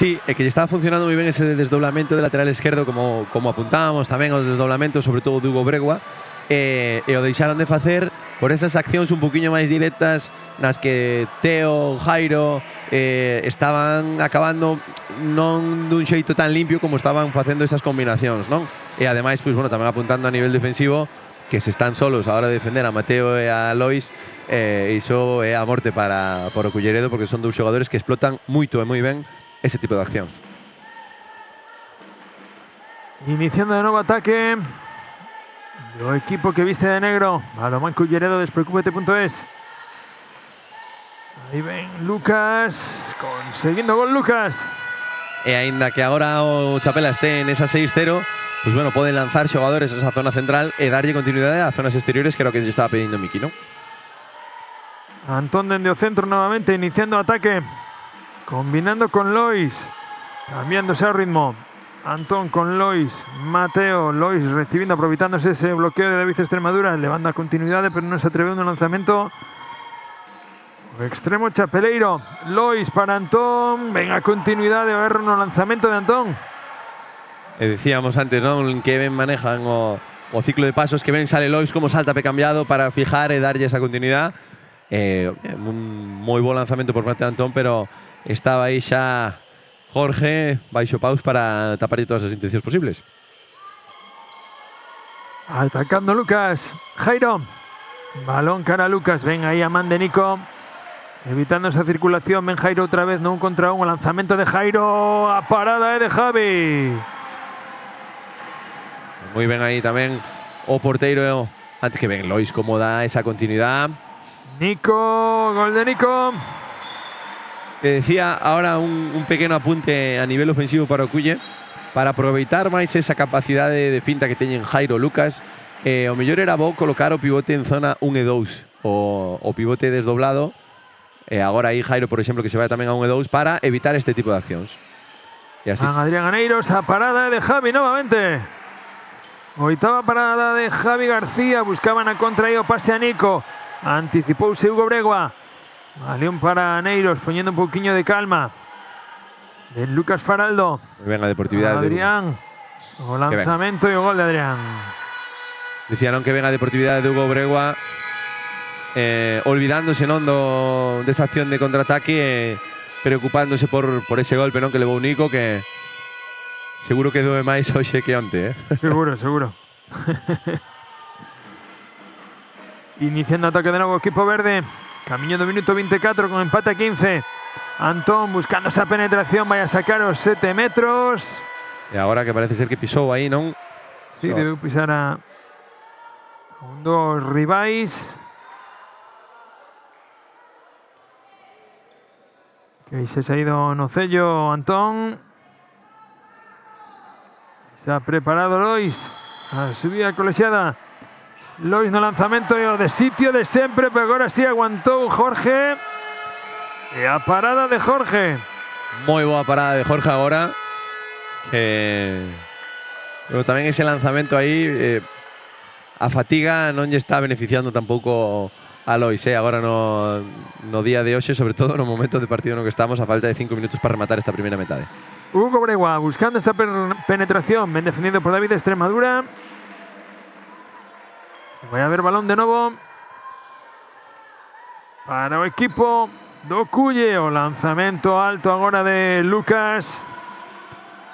Sí, é que lle estaba funcionando moi ben ese desdoblamento de lateral esquerdo, como apuntábamos tamén aos desdoblamentos, sobre todo de Hugo Bregua, e o deixaron de facer por esas accións un poquinho máis directas nas que Teo, Jairo estaban acabando non dun xeito tan limpio como estaban facendo esas combinacións, non? E ademais, pois, bueno, tamén apuntando a nivel defensivo, que se están solos a hora de defender a Mateo e a Lois, iso é a morte para o Culleredo, porque son 2 xogadores que explotan moito e moi ben ese tipo de accións. Iniciando de novo ataque do equipo que viste de negro, Balonmán Culleredo, despreocúpete.es. Aí ven Lucas, conseguindo gol Lucas. E aínda que agora o Chapela este en esa 6-0, pues bueno, poden lanzar xogadores a esa zona central e darlle continuidade a zonas exteriores, que era o que lle estaba pedindo Miki, ¿no? Antón dende o centro novamente, iniciando o ataque, combinando con Lois, cambiándose ao ritmo. Antón con Lois, Mateo, Lois recibindo, aproveitándose ese bloqueo de David Extremadura, levando a continuidade, pero non se atreveu no lanzamento. O extremo chapeleiro, Lois para Antón, ven a continuidade o erro no lanzamento de Antón. decíamos antes, non? Que ben manejan o ciclo de pasos, que ben sale Lois como salta pe cambiado para fijar e darlle esa continuidade. Un moi bo lanzamento por parte de Antón, pero estaba aí xa Jorge baixo paus para taparlle todas as intencións posibles. Atacando Lucas. Jairo. Balón cara a Lucas. Ven ahí a man de Nico. Evitando esa circulación. Ven Jairo otra vez. No un contra uno. Lanzamiento de Jairo. A parada de Javi. Moi ben aí tamén o porteiro. Antes que ven Lois como dá esa continuidade. Nico. Gol de Nico. Decía ahora un pequeno apunte a nivel ofensivo para o Culle. Para aproveitar máis esa capacidade de finta que teñen Jairo Lucas, o mellor era bo colocar o pivote en zona 1 e 2, o pivote desdoblado, agora aí Jairo, por exemplo, que se vai tamén a 1 e 2 para evitar este tipo de accións. E así. Adrián Aneiros, a parada de Javi novamente. Oitava parada de Javi García, buscaban a contra aí o pase a Nico. Anticipouse Hugo Bregua. Balón para Aneiros, poniendo un poquinho de calma. De Lucas Faraldo. Muy bien la deportividad. Adrián. O lanzamento y o gol de Adrián. Decían que venga a deportividade de Hugo Bregua, olvidándose non desa acción de contraataque, preocupándose por ese golpe non que levou Nico, que seguro que doe máis hoxe que onte. Seguro, seguro. Iniciando ataque de novo equipo verde. Camiño do minuto 24 con empate a 15. Antón buscando esa penetración, vai a sacar os 7 metros. E agora que parece ser que pisou aí, non? Sí, debe pisar a un dos rivais. Que se ha ido no cello Antón. Se ha preparado Lois. A subida colexiada. Lois no lanzamento de sitio de sempre, pero agora sí aguantou Jorge. E a parada de Jorge. Moi boa parada de Jorge agora. Pero tamén ese lanzamento aí, a fatiga non lle está beneficiando tampouco a Lois, agora no día de hoxe, sobre todo no momento de partido no que estamos, a falta de 5 minutos para rematar esta primeira metade. Hugo Bregua buscando esa penetración, ben defendido por David de Extremadura. Vai a haber balón de novo para o equipo do Culle. O lanzamento alto agora de Lucas.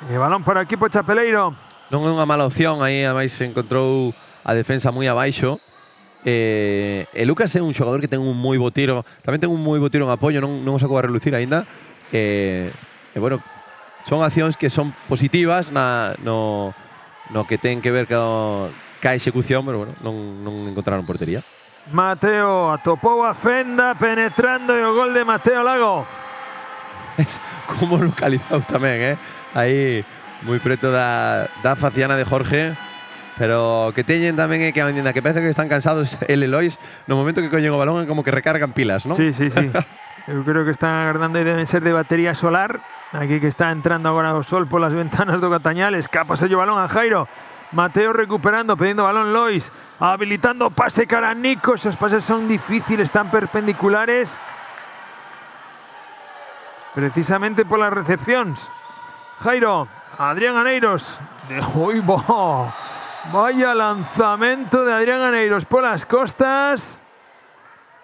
E balón para o equipo chapeleiro. Non é unha mala opción, aí ademais se encontrou a defensa moi abaixo. E Lucas é un xogador que ten un moi bo tiro, tamén ten un moi bo tiro en apoio, non o sacou a relucir aínda. E bueno, son accións que son positivas no que ten que ver ca execución, pero bueno, non encontraron portería. Mateo atopou a fenda, penetrando e o gol de Mateo Lago. Es como localizado tamén, aí moi preto da faciana de Jorge, pero que teñen tamén que ainda que parece que están cansados el e Lois, no momento que collen o balón é como que recargan pilas, non? Sí. Eu creo que están agardando e deben ser de batería solar. Aquí que está entrando agora o sol polas ventanas do Catañal, escápase o balón a Jairo. Mateo recuperando, pidiendo balón Lois, habilitando pase cara a Nico. Esos pases son difíciles, están perpendiculares. Precisamente por las recepcións. Jairo, Adrián Aneiros. Vaya lanzamento de Adrián Aneiros por las costas.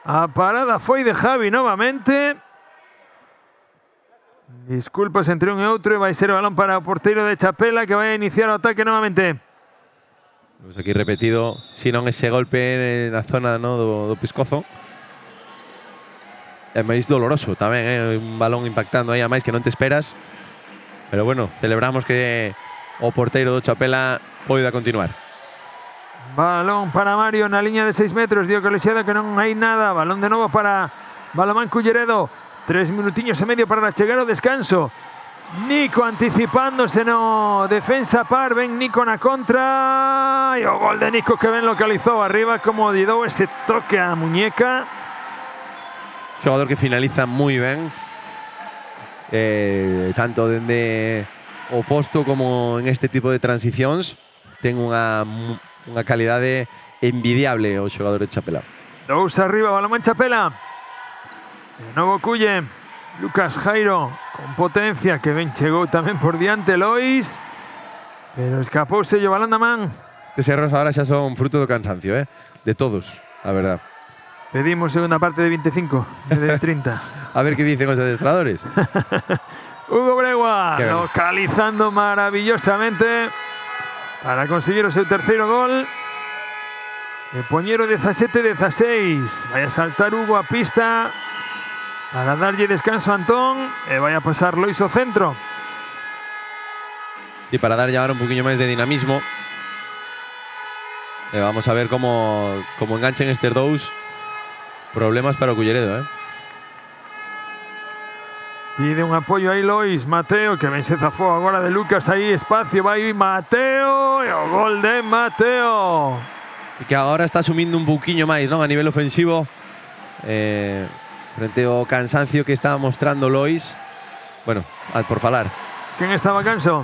A parada foi de Javi novamente. Disculpas entre un e outro, e vai ser o balón para o porteiro de Chapela, que vai a iniciar o ataque novamente. Vemos aquí repetido, si non ese golpe na zona do pescozo. É máis doloroso tamén, un balón impactando aí a máis que non te esperas. Pero bueno, celebramos que o porteiro do Chapela poida continuar. Balón para Mario na liña de 6 metros, dio colexiada que non hai nada. Balón de novo para Balomán Culleredo. 3 minutiños e medio para chegar ao descanso. Nico anticipándose no defensa par, ven Nico na contra. E o gol de Nico que ben localizou arriba, como lle dou ese toque á muñeca. Xogador que finaliza moi ben, tanto dende o posto como en este tipo de transicións. Ten unha calidade envidiable o xogador de Chapela. 2 arriba, Balomán Chapela. De novo Culle. Lucas Jairo con potencia, que ben chegou tamén por diante Lois. Pero escapouse o balón da man. Estes erros ahora xa son fruto do cansancio, de todos, a verdad. Pedimos segunda parte de 25, de 30. A ver qué dicen os adestradores. Hugo Bregua Qué localizando maravillosamente para conseguir o seu terceiro gol. E poñero 17-16. Vai a saltar Hugo a pista para darlle descanso a Antón e vai a pasar Lois ao centro. Sí, para dar ya ahora un poquillo más de dinamismo. Vamos a ver cómo enganchen estos dos. Problemas para o Culleredo, Pide un apoio aí Lois, Mateo, que ben se zafou agora de Lucas aí, espacio, vai Mateo, e o gol de Mateo. Así que ahora está asumiendo un poquillo máis, non? A nivel ofensivo, frente ao cansancio que estaba mostrando Lois. Bueno, por falar. Quen estaba canso?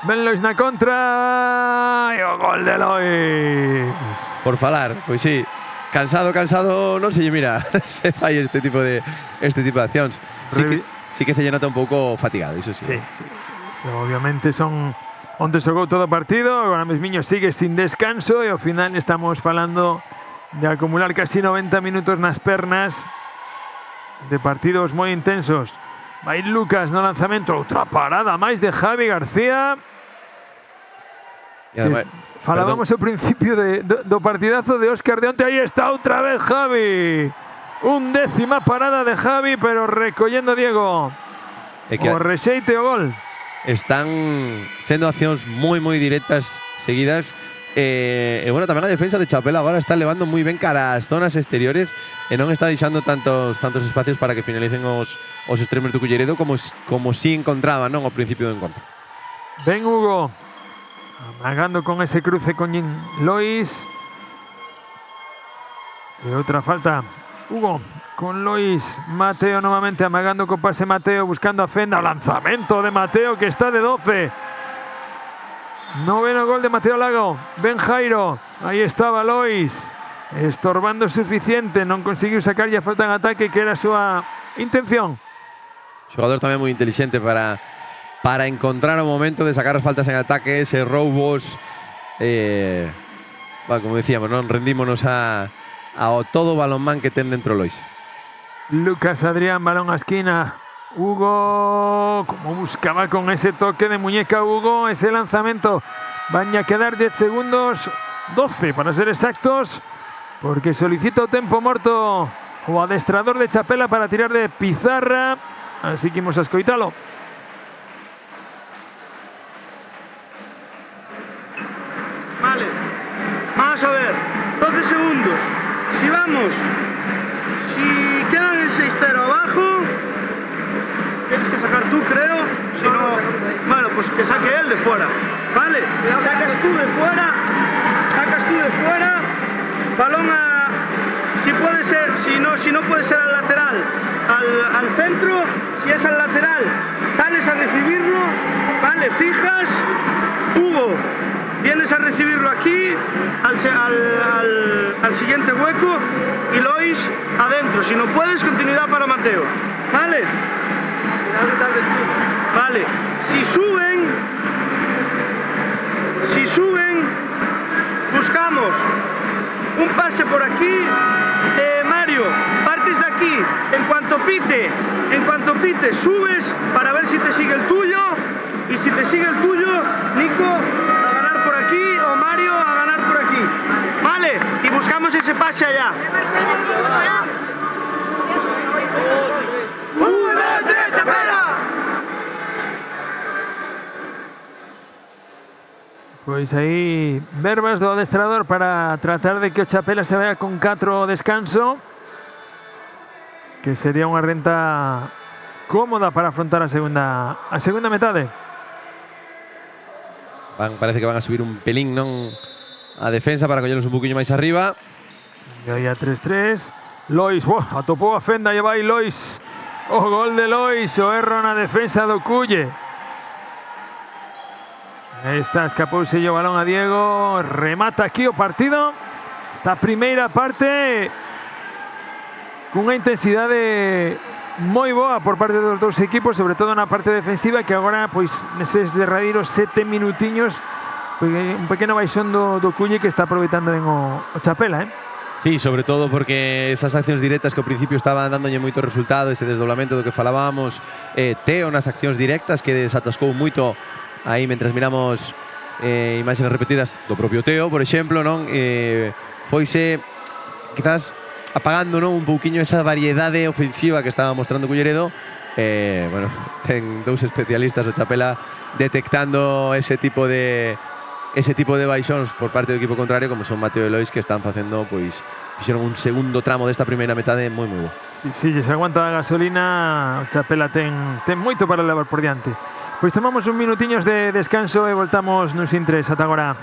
Ben Lois na contra e o gol de Lois. Por falar, pois sí. Cansado non se lle mira, se fai este tipo de accións. Sí que se lle nota un pouco fatigado, iso sí. Sí. Obviamente son onde xogou todo o partido, agora mesmiño sigue sin descanso e ao final estamos falando de acumular casi 90 minutos nas pernas de partidos moi intensos. Vai Lucas no lanzamento, outra parada máis de Javi García. Falábamos ao principio do partidazo de Óscar de onte. Aí está outra vez Javi. 11ª parada de Javi, pero recollendo Diego. O rexeite o gol. Están sendo accións moi directas seguidas. E bueno, tamén a defensa de Chapela agora está levando moi ben cara ás zonas exteriores e non está deixando tantos espacios para que finalicen os extremos do Culleredo como si encontraban, non, ao principio do encontro. Ben Hugo amagando con ese cruce con Lois. E outra falta. Hugo con Lois. Mateo novamente amagando con pase Mateo buscando a fenda. O lanzamento de Mateo que está de 12. Noveno gol de Mateo Lago. Ben Jairo. Aí estaba Lois. Estorbando suficiente. Non conseguiu sacar a falta en ataque que era a súa intención. Xogador tamén moi inteligente para encontrar o momento de sacar as faltas en ataque, ese roubos. Como decíamos, non rendímonos ao todo balonmán que ten dentro Lois. Lucas Adrián, balón a esquina. Hugo, como buscaba con ese toque de muñeca Hugo, ese lanzamiento. Van a quedar 10 segundos, 12 para ser exactos, porque solicita o tempo morto o adestrador de Chapela para tirar de pizarra. Así que imos a escoitalo. Vale, vamos a ver, 12 segundos. Si quedan el 6-0 abajo, tienes que sacar tú, creo. Si no, bueno, pues que saque él de fuera. Vale, sacas tú de fuera, balón a, si puede ser, si no puede ser al lateral, al centro. Si es al lateral, sales a recibirlo, vale, fijas, Hugo, vienes a recibirlo aquí, al siguiente hueco, y Lois adentro. Si no puedes, continuidad para Mateo. ¿Vale? Vale. Si suben, buscamos un pase por aquí. Mario, partes de aquí. En cuanto pite, subes para ver si te sigue el tuyo. Y si te sigue el tuyo, Nico a ganar por aquí o Mario a ganar por aquí. Vale, y buscamos ese pase allá. 1, 2, 3, Chapela. Pois aí verbas do adestrador para tratar de que o Chapela se vaya con 4 descanso, que sería unha renta cómoda para afrontar a segunda metade. Parece que van a subir un pelín, non, a defensa para collelos un poquinho máis arriba. E aí a 3-3. Lois, atopou a fenda e vai Lois. O gol de Lois, o erro na defensa do Culle. Aí está, escapouse o balón a Diego. Remata aquí o partido. Esta primeira parte cunha intensidade moi boa por parte dos dous equipos, sobre todo na parte defensiva, que agora, pois, neses derradeiros 7 minutiños un pequeno baixón do Culle que está aproveitando ben o Chapela, Sí, sobre todo porque esas accións directas que ao principio estaban dándolle moito resultado, ese desdoblamento do que falábamos, Teo nas accións directas que desatascou moito aí mentras miramos imaxes repetidas do propio Teo, por exemplo, non? Foise quizás apagando, non, un pouquiño esa variedade ofensiva que estaba mostrando Culleredo. Bueno, ten dous especialistas o Chapela detectando ese tipo de baixóns por parte do equipo contrario, como son Mateo e Lois, que están facendo, pois, fixeron un segundo tramo desta primeira metade moi bo. Si se aguanta a gasolina, o Chapela ten moito para levar por diante. Pois tomamos un minutiños de descanso e voltamos nos intres. Ata agora.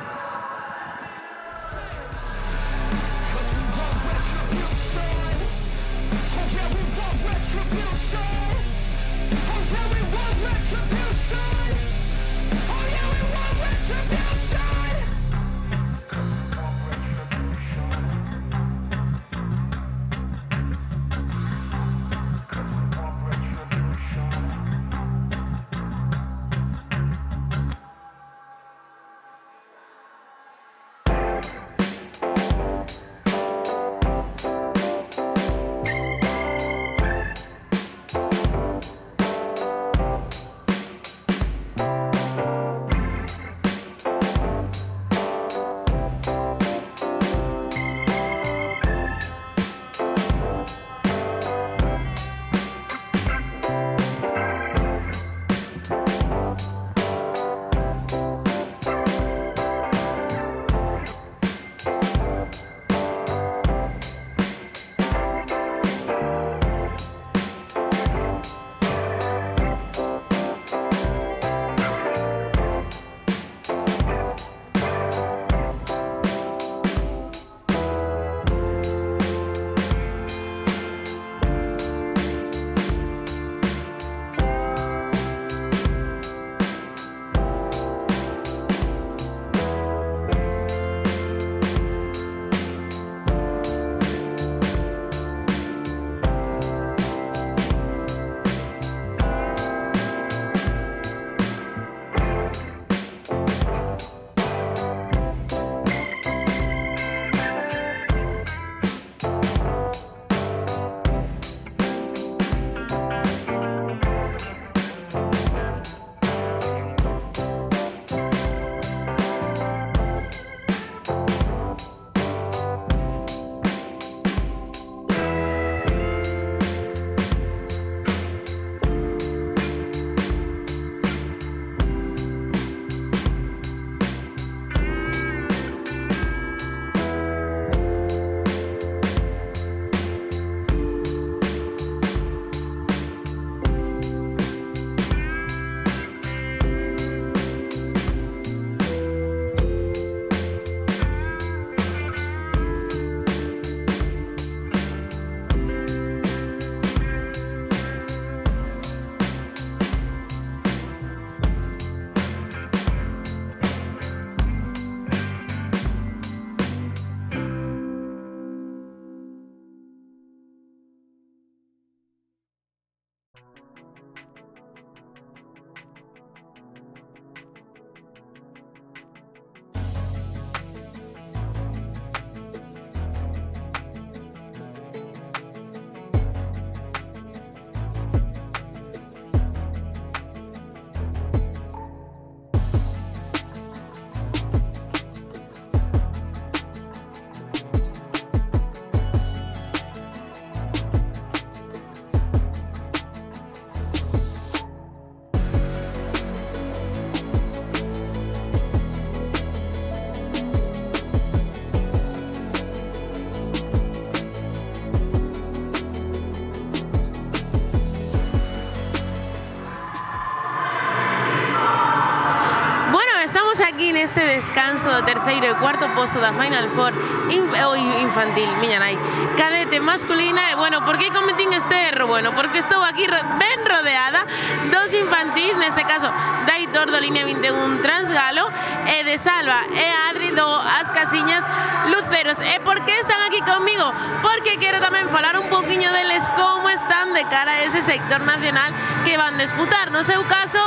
aquí neste descanso do terceiro e cuarto posto da Final Four infantil, miña nai, cadete masculina. E bueno, por que cometín este erro? Bueno, porque estou aquí ben rodeada dos infantís, neste caso da Aitor do línea 21 Transgalo e de Salva e Adri do As Casiñas Luceros. E por que están aquí conmigo? Porque quero tamén falar un poquinho deles como están de cara a ese sector nacional que van disputar. No seu caso,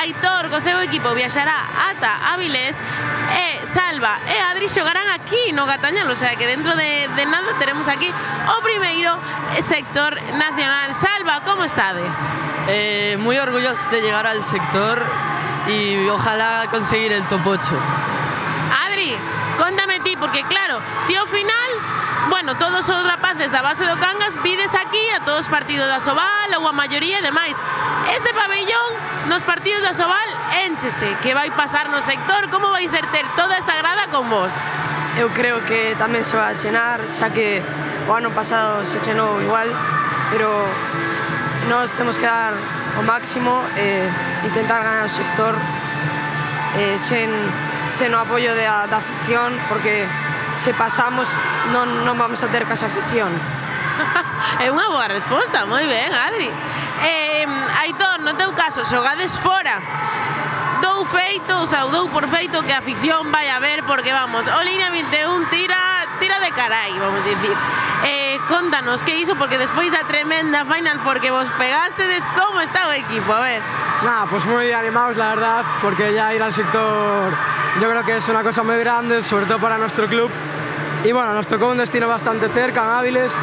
Aitor porque o seu equipo viaxará ata Avilés e Salva e Adri xogarán aquí no Gatañal, o sea que dentro de nada teremos aquí o primeiro sector nacional. Salva, como estades? Muy orgullosos de llegar al sector y ojalá conseguir el top 8. Adri, contame ti, porque claro, ti ao final, bueno, todos os rapaces da base do Cangas vides aquí a todos os partidos da Sobal ou a maioría e demais. Este pabellón nos partidos da Sobal énchese, que vai pasar no sector, como vai ser ter toda esa grada con vos? Eu creo que tamén se vai a chenar, xa que o ano pasado se chenou igual, pero nós temos que dar o máximo e intentar ganar o sector sen o apoio da afición, porque se pasamos non vamos a ter casa afición. É unha boa resposta, moi ben, Adri. Aitor, no teu caso, xogades fora. Dou feito, o sea, dou por feito que a afición vai a ver, porque vamos, o Línea 21 tira de carai, vamos dicir. Contanos que iso, porque despois da tremenda Final Four que vos pegastedes, como está o equipo? A ver. Nada, pues muy animados, la verdad, porque ya ir al sector yo creo que es una cosa muy grande, sobre todo para nuestro club. Y bueno, nos tocó un destino bastante cerca, en Áviles,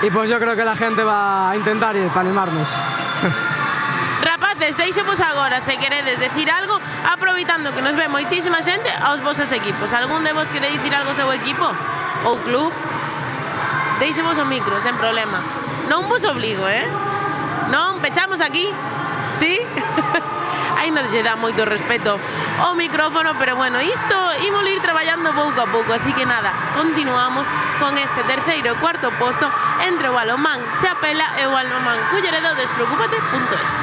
y pues yo creo que la gente va a intentar ir para animarnos. Rapaces, deixemos agora, se queredes decir algo, aproveitando que nos ve moitísima xente, aos vosos equipos. Algún de vos quere dicir algo ao seu equipo? Ou club? Deixemos o micro, sen problema. Non vos obligo, Non, pechamos aquí? Sí? Ainda lle dá moito respeto ao micrófono, pero bueno, isto imos ir traballando pouco a pouco, así que nada, continuamos con este terceiro e cuarto posto entre o Balonmán Chapela e o Balonmán Culleredo. Despreocúpate.es.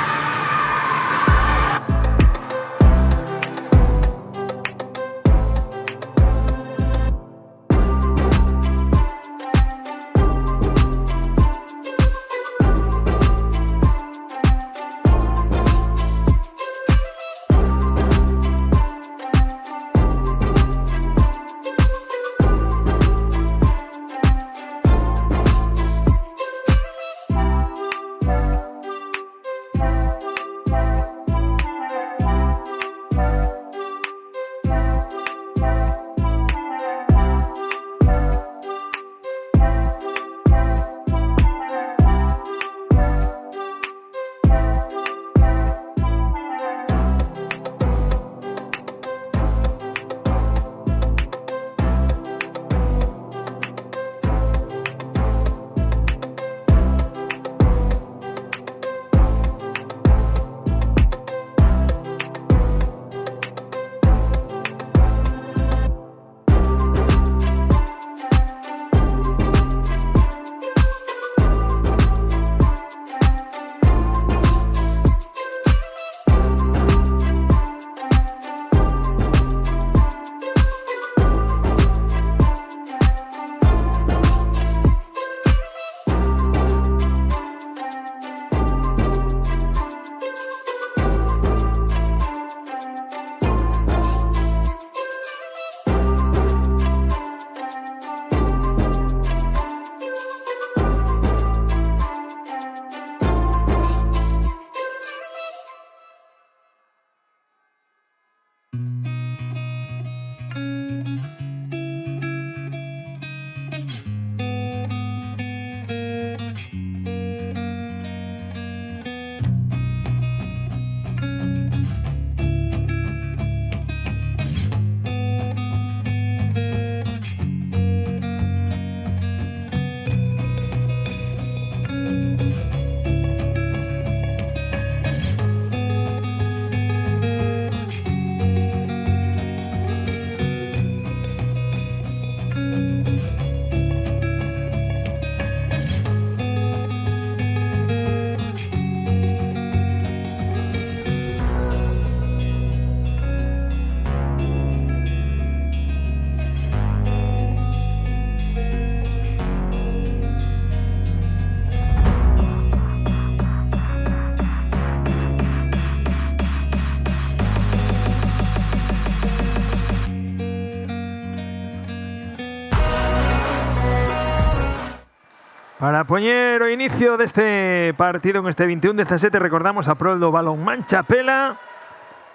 Para poñer o inicio deste partido en este 21-17, recordamos a prol do Balonmán Chapela.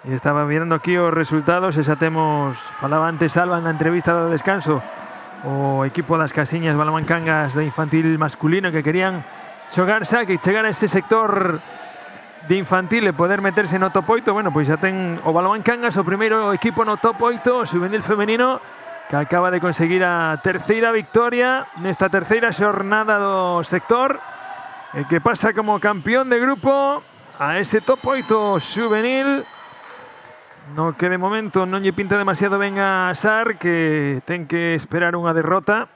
E estaba mirando aquí os resultados e xa temos, falaba antes Alba na entrevista do descanso, o equipo das Casiñas Valamancangas de infantil masculino que querían xogar xa, que chegar a ese sector de infantil e poder meterse no top 8. Bueno, pois xa ten o Valamancangas o primeiro equipo no top 8, o juvenil femenino, que acaba de conseguir a terceira victoria nesta terceira xornada do sector e que pasa como campeón de grupo a ese top 8 juvenil, no que de momento non lle pinta demasiado ben a Sar, que ten que esperar unha derrota.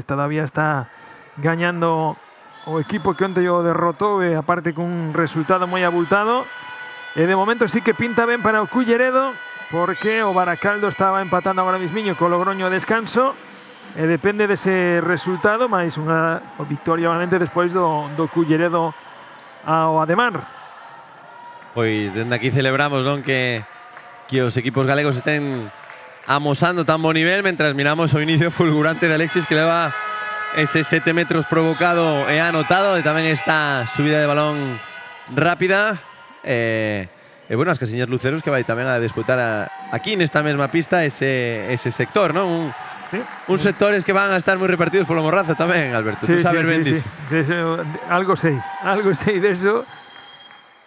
Todavía está gañando o equipo que onte o derrotou, e aparte cun resultado moi abultado. E de momento sí que pinta ben para o Culleredo, porque o Baracaldo estaba empatando agora mismiño co Logroño a descanso, e depende dese resultado, máis unha victoria obviamente despois do Culleredo ao Ademar. Pois dende aquí celebramos, non, que os equipos galegos estén amosando tan bo nivel, mentras miramos o inicio fulgurante de Alexis, que leva ese 7 metros provocado e anotado, e tamén esta subida de balón rápida. E bueno, as Casiñas Luceros que vai tamén a disputar aquí nesta mesma pista ese sector, non? Un sectores que van a estar moi repartidos polo Morrazo tamén, Alberto. Tú sabes ben diso. Algo sei deso.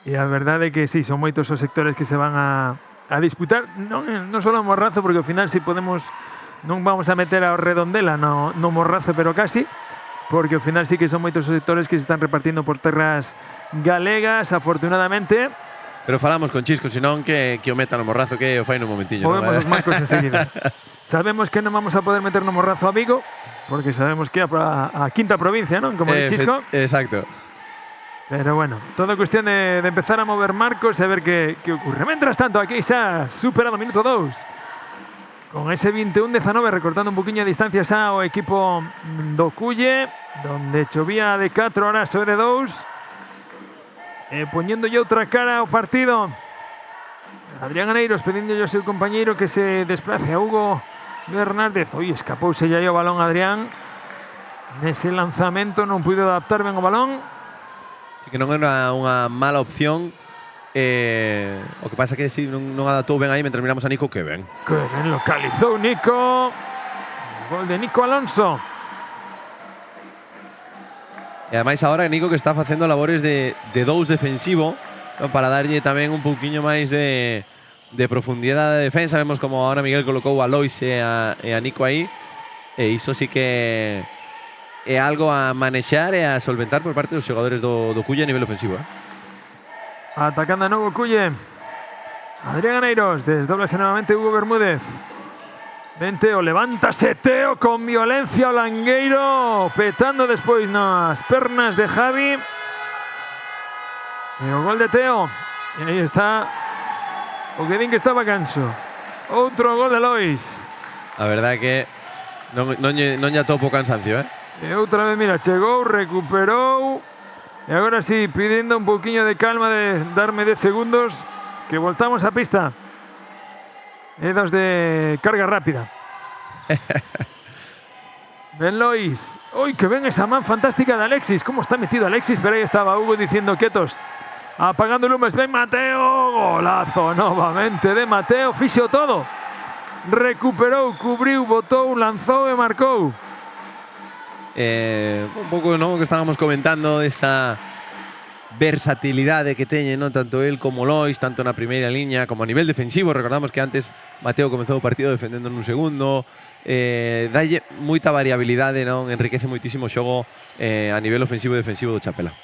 E a verdade é que sí, son moitos os sectores que se van a disputar, non só o Morrazo, porque ao final si podemos, non vamos a meter a Redondela no Morrazo, pero casi, porque ao final sí que son moitos os sectores que se están repartindo por terras galegas, afortunadamente. Pero falamos con Chisco, senón que o metan no Morrazo, que o fai nun momentiño. Movemos os marcos enseguida. Sabemos que non vamos a poder meter no Morrazo a Vigo, porque sabemos que é a quinta provincia, non? Como de Chisco. Exacto. Pero bueno, todo cuestión de empezar a mover marcos e a ver qué ocurre. Mientras tanto, aquí xa superado minuto 2. Con ese 21-19 recortando un poquinho a distancia xa o equipo do Culle, donde chovía de 4 horas sobre 2. Poñéndolle outra cara ao partido. Adrián Aneiros pedindo ao seu compañeiro que se desplace a Hugo Bernárdez. Oi, escapouse xa o balón Adrián. Nese lanzamento non puido adaptar ben o balón. Que non era unha mala opción, o que pasa que si non adaptou ben aí, mentre miramos a Nico, que ben. Que ben localizou Nico. Gol de Nico Alonso. E ademais agora Nico que está facendo labores de 2 defensivo, non, para darlle tamén un pouquiño máis de profundidade de defensa. Vemos como ahora Miguel colocou a Lois e a Nico aí, e iso sí que é algo a manexar e a solventar por parte dos xogadores do Culle a nivel ofensivo. Atacando a novo Culle. Adrián Aneiros, desdóblase novamente Hugo Bermúdez. Ven Teo, levántase Teo con violencia o Langueiro, petando despois nas pernas de Javi. E o gol de Teo. E aí está o que din que estaba canso. Outro gol de Lois. A verdade é que non lle atopo cansancio, E outra vez, mira, chegou, recuperou. E agora sí, pidiendo un pouquiño de calma, de darme 10 segundos, que voltamos a pista. E dos de carga rápida. Ben Lois. Oi, que ben esa man fantástica de Alexis. Como está metido Alexis, pero aí estaba Hugo diciendo quietos. Apagando lumes, ven Mateo. Golazo novamente de Mateo, fixo todo. Recuperou, cubriu, botou, lanzou e marcou. Un pouco, non, que estábamos comentando esa versatilidade que teñen, non, tanto el como Lois, tanto na primeira liña como a nivel defensivo. Recordamos que antes Mateo comezou o partido defendendo nun segundo. Dalle moita variabilidade, non, enriquece moitísimo o xogo a nivel ofensivo e defensivo do Chapela.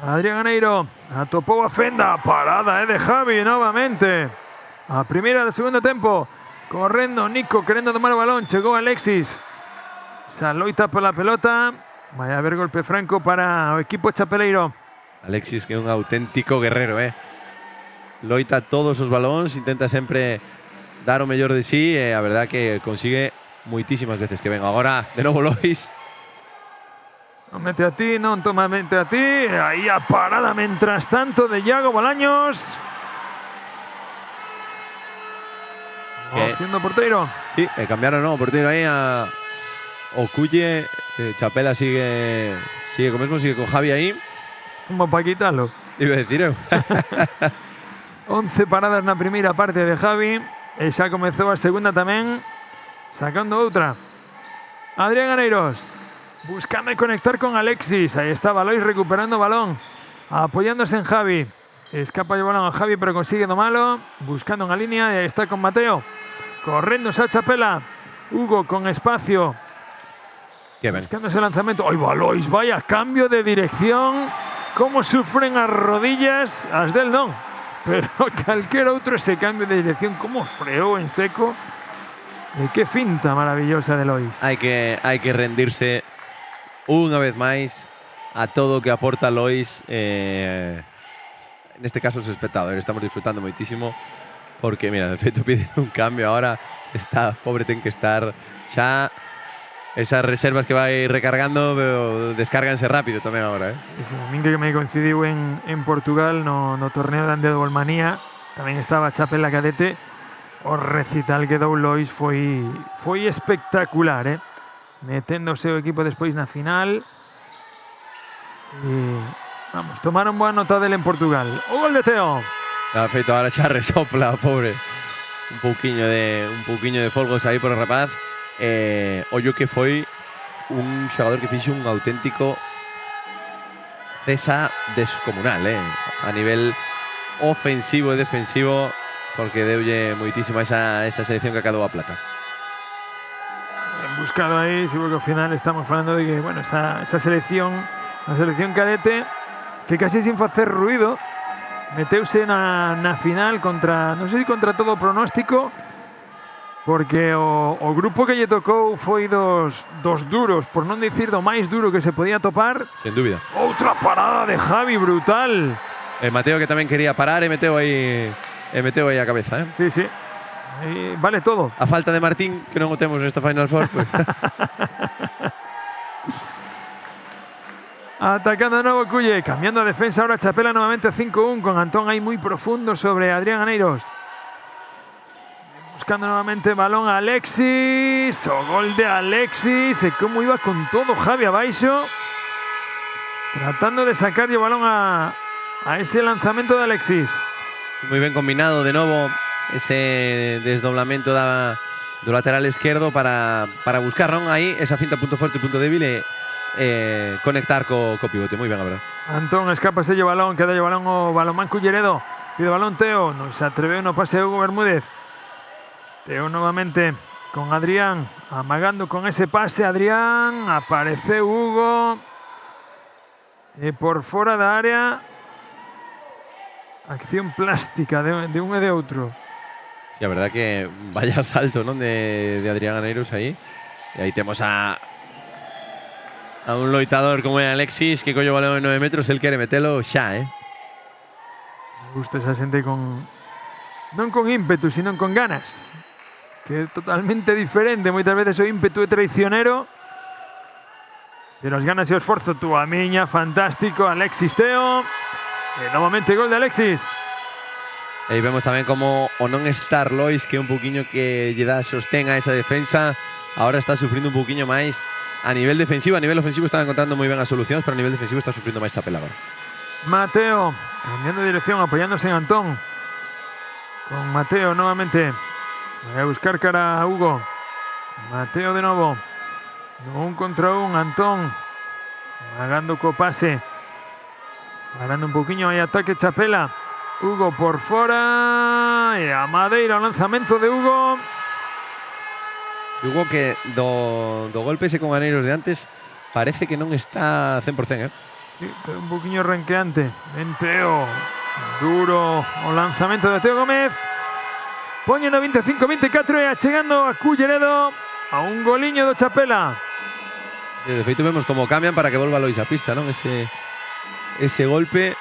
Adrián Aneiro atopou a fenda, parada de Javi novamente. A primeira do segundo tempo, correndo Nico, querendo tomar o balón, chegou Alexis. Esa loita pola pelota, vai haber golpe franco para o equipo chapeleiro. Alexis, que é un auténtico guerrero, loita todos os balóns, intenta sempre dar o mellor de sí, e a verdade que consigue moitísimas veces que ven. Agora, de novo Lois. Non mete a ti, non toma mente a ti. Aí a parada, mentras tanto, de Iago Bolaños. Opción do porteiro. Sí, cambiaron o porteiro aí a o Culle. Chapela sigue co mesmo, sigue con Javi aí. Como para quitarlo. Iba a decir eu. 11 paradas na primeira parte de Javi. E xa comezou a segunda tamén, sacando outra. Adrián Aneiros, buscando conectar con Alexis. Ahí estaba Lois recuperando balón, apoyándose en Javi. Escapa el balón a Javi, pero consigue domalo. Buscando una línea, y ahí está con Mateo. Corriendo esa Chapela. Hugo con espacio. Buscando ese lanzamiento. ¡Ay, va Lois! Vaya cambio de dirección. Cómo sufren as rodillas as del non. Pero cualquier otro ese cambio de dirección. Cómo freó en seco. Y qué finta maravillosa de Lois. Hai que rendirse unha vez máis a todo o que aporta Lois. Neste caso os espectadores estamos disfrutando moitísimo porque, mira, de feito pide un cambio ahora, está pobre, ten que estar xa esas reservas que vai recargando, pero descárganse rápido tamén agora, Sí, a min que me coincidiu en Portugal no torneo de Handeballmanía, tamén estaba Chapela cadete, o recital que dou Lois foi espectacular, meténdose o equipo despois na final e vamos, tomaron boa nota dele en Portugal. O gol de Teo. Está feito, ahora xa resopla, pobre. Un pouquiño de folgos aí por o rapaz. Ollo que foi un xogador que fixo un auténtico cesa descomunal, a nivel ofensivo e defensivo, porque deulle moitísimo a esa selección que acadou a plata. Buscado aí, seguro que ao final estamos falando de que, bueno, esa selección, a selección cadete, que casi sin facer ruido meteuse na final contra, non sei se contra todo pronóstico, porque o grupo que lle tocou foi dos duros, por non dicir do máis duro que se podía topar. Sen dúbida. Outra parada de Javi brutal. Mateo, que tamén quería parar, e meteu aí a cabeza, Sí, sí. Vale todo. A falta de Martín, que non o temos nesta Final Four, pues. Atacando de nuevo Cuye, cambiando a defensa ahora Chapela nuevamente 5-1 con Antón ahí muy profundo sobre Adrián Aneiros. Buscando nuevamente balón a Alexis, o gol de Alexis, cómo iba con todo Javi abaixo, tratando de sacar el balón a ese lanzamiento de Alexis. Muy bien combinado de nuevo ese desdoblamiento do lateral izquierdo para buscar, non, aí esa finta punto forte, punto débil conectar co pivote. Muy bien, a verdad. Antón escapa ese balón, queda el balón o Balonmán Culleredo. Pide balón Teo, no se atreve, no pase Hugo Bermúdez. Teo nuevamente con Adrián, amagando con ese pase Adrián, aparece Hugo. Por fuera da área. Acción plástica de un e de outro. Sí, a verdad que vaya salto, non, de Adrián Aneiros aí. E aí temos a un loitador como é Alexis, que colle o balón de 9 metros, el quere metelo xa, Me gusta esa xente non con ímpetu, sino con ganas. Que é totalmente diferente. Moitas veces o ímpetu é traicionero, pero as ganas e o esforzo, tú a miña, fantástico, Alexis Teo. E novamente gol de Alexis. E vemos tamén como o non estar Lois, que é un pouquiño que lle dá sostén a esa defensa, ahora está sufrindo un pouquiño máis a nivel defensivo. A nivel ofensivo está encontrando moi ben as solucións, pero a nivel defensivo está sufrindo máis Chapela agora. Mateo, cambiando de dirección, apoyándose en Antón. Con Mateo nuevamente. Voy a buscar cara a Hugo. Mateo de nuevo. Un contra un, Antón. Magando copase. Parando un poquinho aí ataque Chapela. Hugo por fora. E a Madeira, o lanzamento de Hugo. Hugo que do golpe ese con Aneiros de antes parece que non está 100%, Sí, pero un poquinho ranqueante. En Teo. Duro o lanzamento de Teo Gómez. Poñen a 25-24 e achegando a Culleredo a un goliño do Chapela. De feito vemos como cambian para que volva Lois a pista, non? Ese golpe.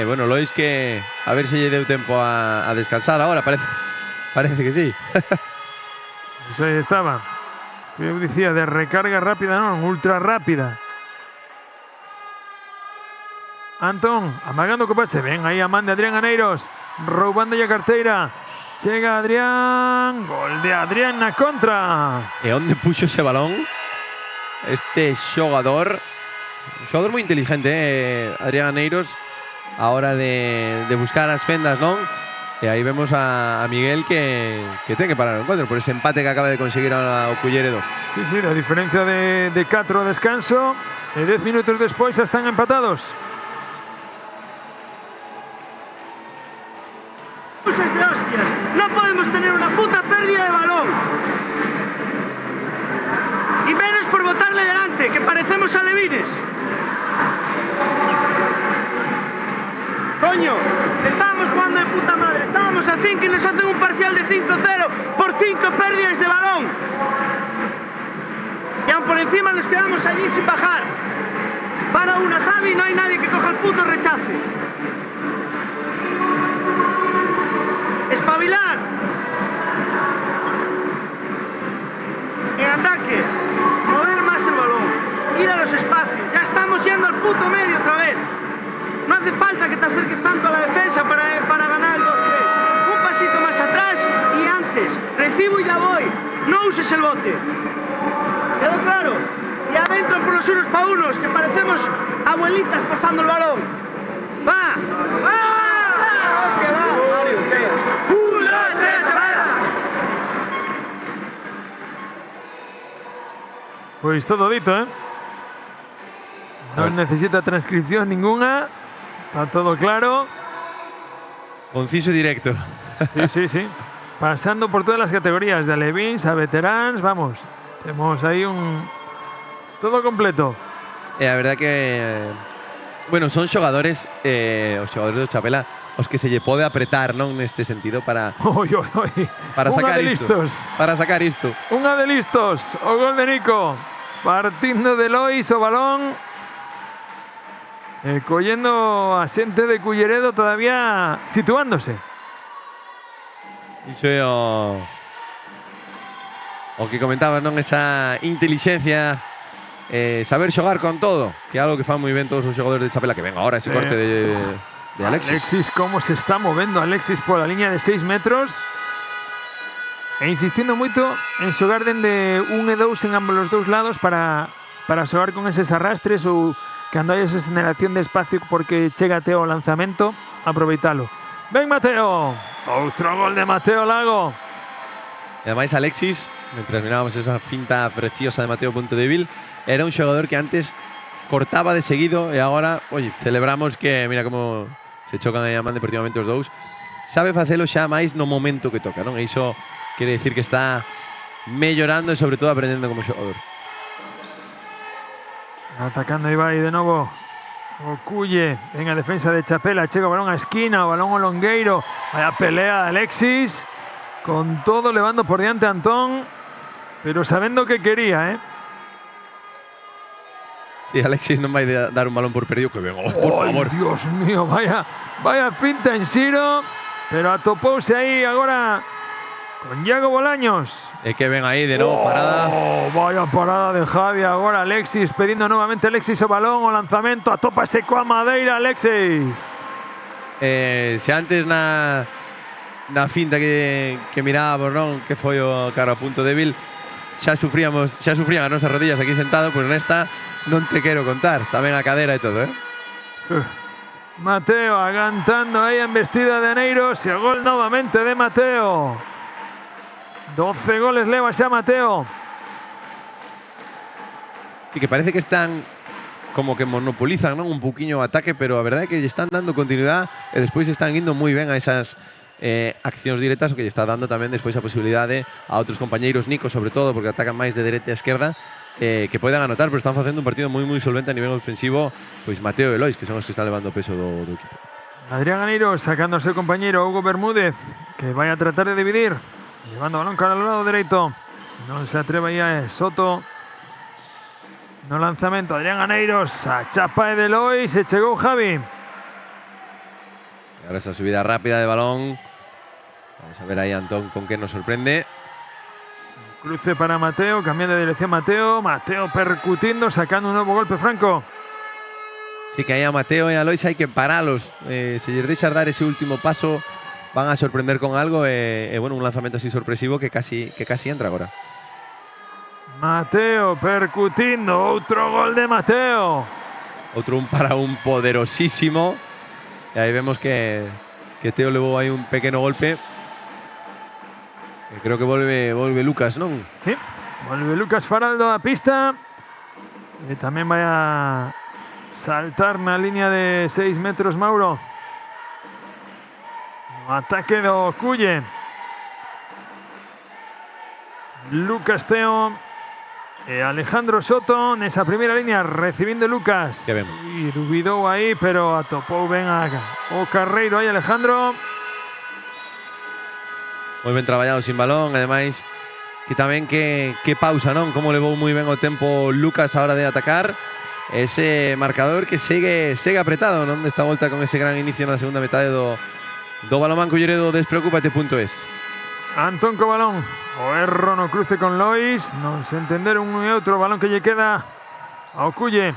Bueno, Lois que a ver se lle deu tempo a descansar agora, parece que sí. Pues aí estaba. Eu dicía de recarga rápida, non, ultra rápida. Antón, amagando que pase. Ven aí a man de Adrián Aneiros. Roubando a carteira. Chega Adrián. Gol de Adrián na contra. E onde puxo ese balón? Este xogador moi inteligente, Adrián Aneiros. a hora de buscar as fendas, non? E aí vemos a Miguel que ten que parar o encontro por ese empate que acaba de conseguir o Culleredo. Sí, la diferencia de 4 descanso e 10 minutos despois xa están empatados. Cosas de hostias, no podemos tener una puta pérdida de balón. Y menos por botarle delante, que parecemos alevines. Coño, estábamos jugando de puta madre, estábamos a 5 y nos hacen un parcial de 5-0 por 5 pérdidas de balón. Y aún por encima nos quedamos allí sin bajar. Para una Javi, no hay nadie que coja el puto rechace. Espabilar. En ataque, mover más el balón, ir a los espacios. Ya estamos yendo al puto medio otra vez. No hace falta que te acerques tanto a la defensa para ganar el 2-3. Un pasito más atrás y antes. Recibo y ya voy. No uses el bote. ¿Quedó claro? Y adentro por los unos para unos, que parecemos abuelitas pasando el balón. ¡Va! ¡Va! Pues todo dito, ¿eh? No necesita transcripción ninguna. Está todo claro. Conciso y directo. Sí. Pasando por todas las categorías, de alevins a veterans, vamos. Tenemos ahí todo completo. La verdad que bueno, son xogadores os xogadores do Chapela os que se lle pode apretar, non, neste sentido para sacar isto. Para sacar isto. Unha de listos. O gol de Nico. Partindo de Lois o balón. Collendo a xente de Culleredo todavía situándose. Iso é o que comentabas, non? Esa inteligencia, saber xogar con todo, que é algo que fan moi ben todos os xogadores de Chapela. Que ven agora ese corte de Alexis. Cómo se está movendo Alexis por la línea de 6 metros. E insistindo moito en xogar dende 1 e 2 en ambos os dous lados para xogar con eses arrastres ou cando hai esa generación de espacio porque chega Mateo ao lanzamento, aproveitalo. Ven Mateo! Outro gol de Mateo Lago. E ademais Alexis, mentre mirábamos esa finta preciosa de Mateo Pontedevil, era un xogador que antes cortaba de seguido e agora, oye, celebramos que mira como se chocan aí a man deportivamente os dous. Sabe facelo xa máis no momento que toca, non? E iso quere decir que está mellorando e sobre todo aprendendo como xogador. Atacando Ibai de novo. O Culle en a defensa de Chapela. Chega o balón a esquina, o balón ao longueiro. Vaya pelea de Alexis. Con todo levando por diante a Antón. Pero sabendo que quería, ¿eh? Sí, Alexis non vai dar un balón por perdido. Que venga, por favor. Dios mío, vaya finta en Xiro. Pero atopouse aí agora con Iago Bolaños. E que ven aí de novo parada. Vaya parada de Javi agora. Alexis pedindo novamente Alexis o balón, o lanzamento. Atópase coa Madeira Alexis. Se antes na finta que mirábamos, non? Que foi o cara a punto débil. Xa sufrían as nosas rodillas aquí sentado. Pois nesta non te quero contar. Tamén a cadera e todo, Mateo agantando aí a embestida de Aneiros. E o gol novamente de Mateo. 12 goles leva xa Mateo. Sí, que parece que están como que monopolizan, non? Un pouquiño o ataque, pero a verdade é que lle están dando continuidade e despois están indo moi ben a esas accións directas, o que lle está dando tamén despois a posibilidade a outros compañeiros, Nico sobre todo, porque atacan máis de dereita a esquerda, que poidan anotar, pero están facendo un partido moi solvente a nivel ofensivo, pois Mateo e Lois, que son os que están levando o peso do equipo. Adrián Aneiros sacando ao seu compañeiro Hugo Bermúdez, que vai a tratar de dividir. Llevando balón cara al lado derecho. No se atreve ahí a Soto. No lanzamiento. Adrián Aneiros. A chapa de Lois. Se llegó Javi. Ahora esa subida rápida de balón. Vamos a ver ahí Antón con qué nos sorprende. Cruce para Mateo. Cambiando de dirección Mateo. Mateo percutiendo. Sacando un nuevo golpe franco. Sí, que ahí a Mateo y a Lois hay que pararlos. Si les deixas dar ese último paso, van a sorprender con algo. Bueno, un lanzamiento así sorpresivo que casi entra ahora. Mateo percutiendo. Otro gol de Mateo. Otro para un poderosísimo E aí vemos que Teo levou aí un pequeno golpe. E creo que volve Lucas, non? Sí, volve Lucas Faraldo a pista. E tamén vai a saltar na línea de 6 metros, Mauro. O ataque do Culle. Lucas Teo e Alejandro Soto nesa primeira línea recibindo Lucas. Que ben. E dubidou aí, pero atopou ben o carreiro aí Alejandro. Moi ben traballado sin balón, ademais que tamén que pausa, non? Como levou moi ben o tempo Lucas a hora de atacar. Ese marcador que segue apretado, non? Desta volta con ese gran inicio na segunda metade do Balonmán Culleredo Despreocúpate.es. Antón co balón. O erro no cruce con Lois. Non se entenderon un e outro. Balón que lle queda ao Culle.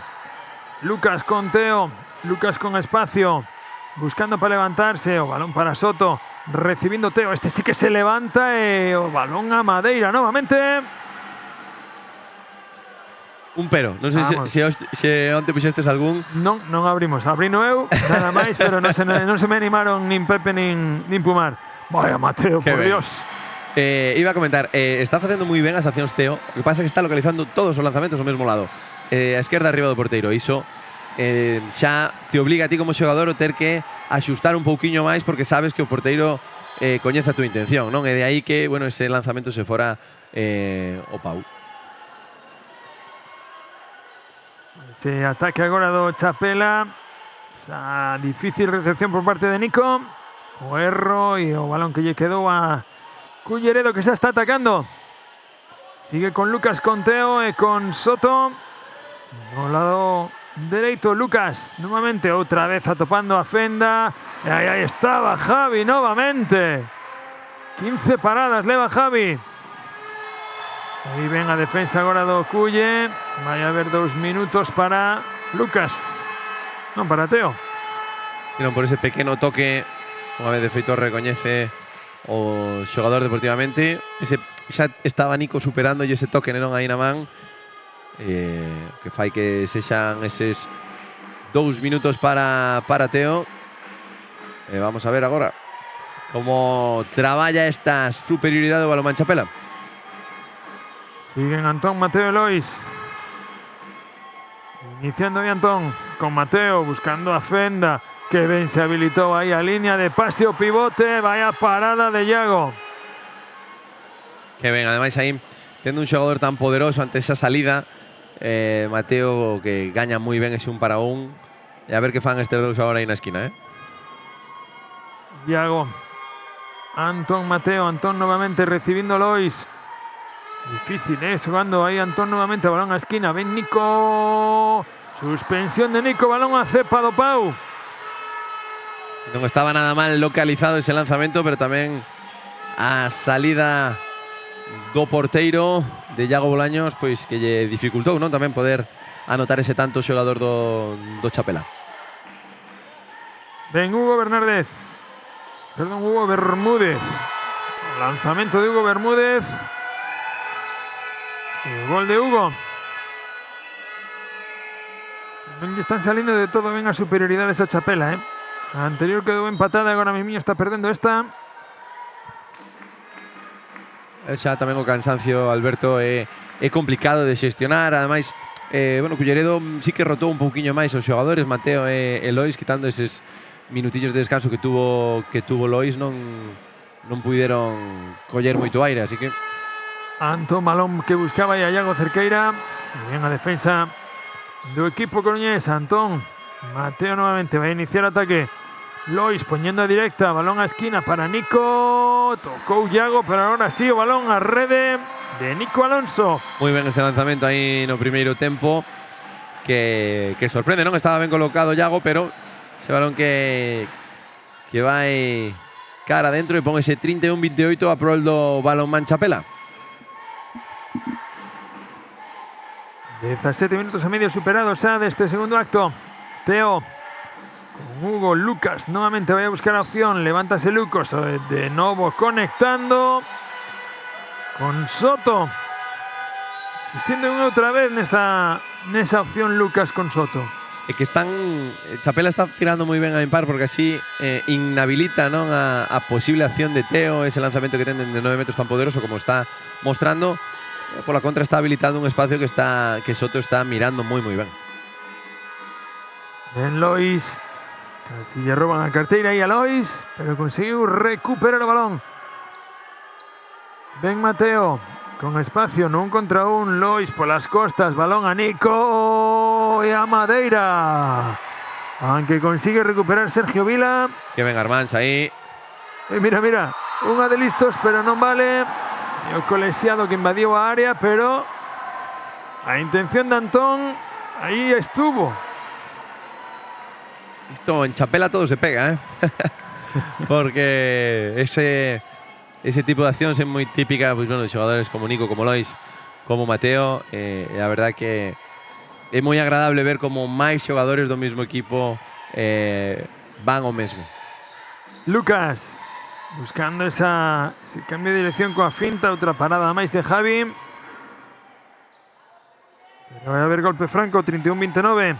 Lucas con Teo. Lucas con espacio. Buscando para levantarse. O balón para Soto. Recibindo Teo. Este sí que se levanta e o balón a Madeira novamente. Un pero. Non sei se onte puxestes algún. Non abrimos. Abrino eu, nada máis, pero non se me animaron nin Pepe nin Pumar. Vaya Mateo, por Dios. Iba a comentar, está facendo moi ben as accións Teo. O que pasa é que está localizando todos os lanzamentos ao mesmo lado. A esquerda arriba do porteiro. Iso xa te obliga a ti como xogador a ter que axustar un pouquiño máis porque sabes que o porteiro coñece a túa intención, non? E de aí que, bueno, ese lanzamento se fora o pau. Ese ataque agora do Chapela. Esa difícil recepción por parte de Nico. O erro e o balón que lle quedou a Culleredo que xa está atacando. Sigue con Lucas, con Teo e con Soto. No lado dereito Lucas, nuevamente outra vez atopando a fenda. E aí estaba Javi novamente. 15 paradas leva Javi. Aí ven a defensa agora do Culle. Vai haber 2 minutos para Lucas. Non, para Teo. Sino por ese pequeno toque. Unha vez de feito recoñece o xogador deportivamente. Xa estaba Nico superando e ese toque non aí na man. Que fai que sexan eses 2 minutos para Teo. Vamos a ver agora como traballa esta superioridade do Balonmán Chapela. Siguen Antón, Mateo e Lois. Iniciando aí Antón con Mateo buscando a fenda. Que ben se habilitou aí a línea de pase o pivote. Vaya parada de Iago. Que ben, ademais aí tendo un xogador tan poderoso ante esa salida, Mateo que gaña moi ben ese 1 para 1. E a ver que fan estes dous agora aí na esquina, Iago. Antón, Mateo. Antón novamente recibindo Lois. Difícil, xogando aí Antón novamente. Balón a esquina. Ven Nico. Suspensión de Nico. Balón a cepa do Pau. Non estaba nada mal localizado ese lanzamento, pero tamén a salida do porteiro de Iago Bolaños pois que lle dificultou, non? Tamén poder anotar ese tanto xogador do Chapela. Ben Hugo Bermúdez. Lanzamento de Hugo Bermúdez. E o gol de Hugo. Non lle están salindo de todo ben a superioridade esa Chapela, A anterior quedou empatada, agora Mimiño está perdendo esta. Xa tamén o cansancio, Alberto, é complicado de xestionar. Ademais, bueno, Culleredo sí que rotou un pouquiño máis os xogadores, Mateo e Lois, quitando eses minutillos de descanso que tuvo Lois, non puideron coller moito aire, así que Antón, balón que buscaba aí a Iago Cerqueira. Ben a defensa do equipo coruñés. Antón, Mateo novamente vai a iniciar ataque. Lois poñendo a directa, balón a esquina para Nico. Tocou Iago, pero agora sí o balón a rede de Nico Alonso. Moi ben ese lanzamento aí no primeiro tempo que sorprende, non? Estaba ben colocado Iago, pero ese balón que vai cara adentro e pon ese 31-28 a prol do Balonmán Chapela. 17 minutos e medio superados xa deste segundo acto. Teo con Hugo. Lucas novamente vai a buscar a opción. Levántase Lucas de novo conectando con Soto. Insistindo unha outra vez nesa opción Lucas con Soto. que Chapela está tirando moi ben a impar porque así inhabilita, non, a posible acción de Teo, ese lanzamento que ten de 9 metros tan poderoso como está mostrando. Por la contra está habilitando un espacio que Soto está mirando moi ben. Ben Lois, casi lle roban a carteira aí a Lois, pero conseguiu recuperar o balón. Ben Mateo, con espacio nun contra un, Lois polas costas, balón a Nico e a Madeira. Aunque consigue recuperar Sergio Vila. Que ben Armáns aí. Mira, unha de listos, pero non vale. E o colexiado que invadiu a área, pero a intención de Antón aí estuvo. Isto en Chapela todo se pega, porque ese tipo de acción é moi típica, pois, bueno, de xogadores como Nico, como Lois, como Mateo. A verdade que é moi agradable ver como máis xogadores do mesmo equipo van ao mesmo. Lucas, buscando ese cambio de dirección coa finta, outra parada máis de Javi. Pero vai haber golpe franco, 31-29.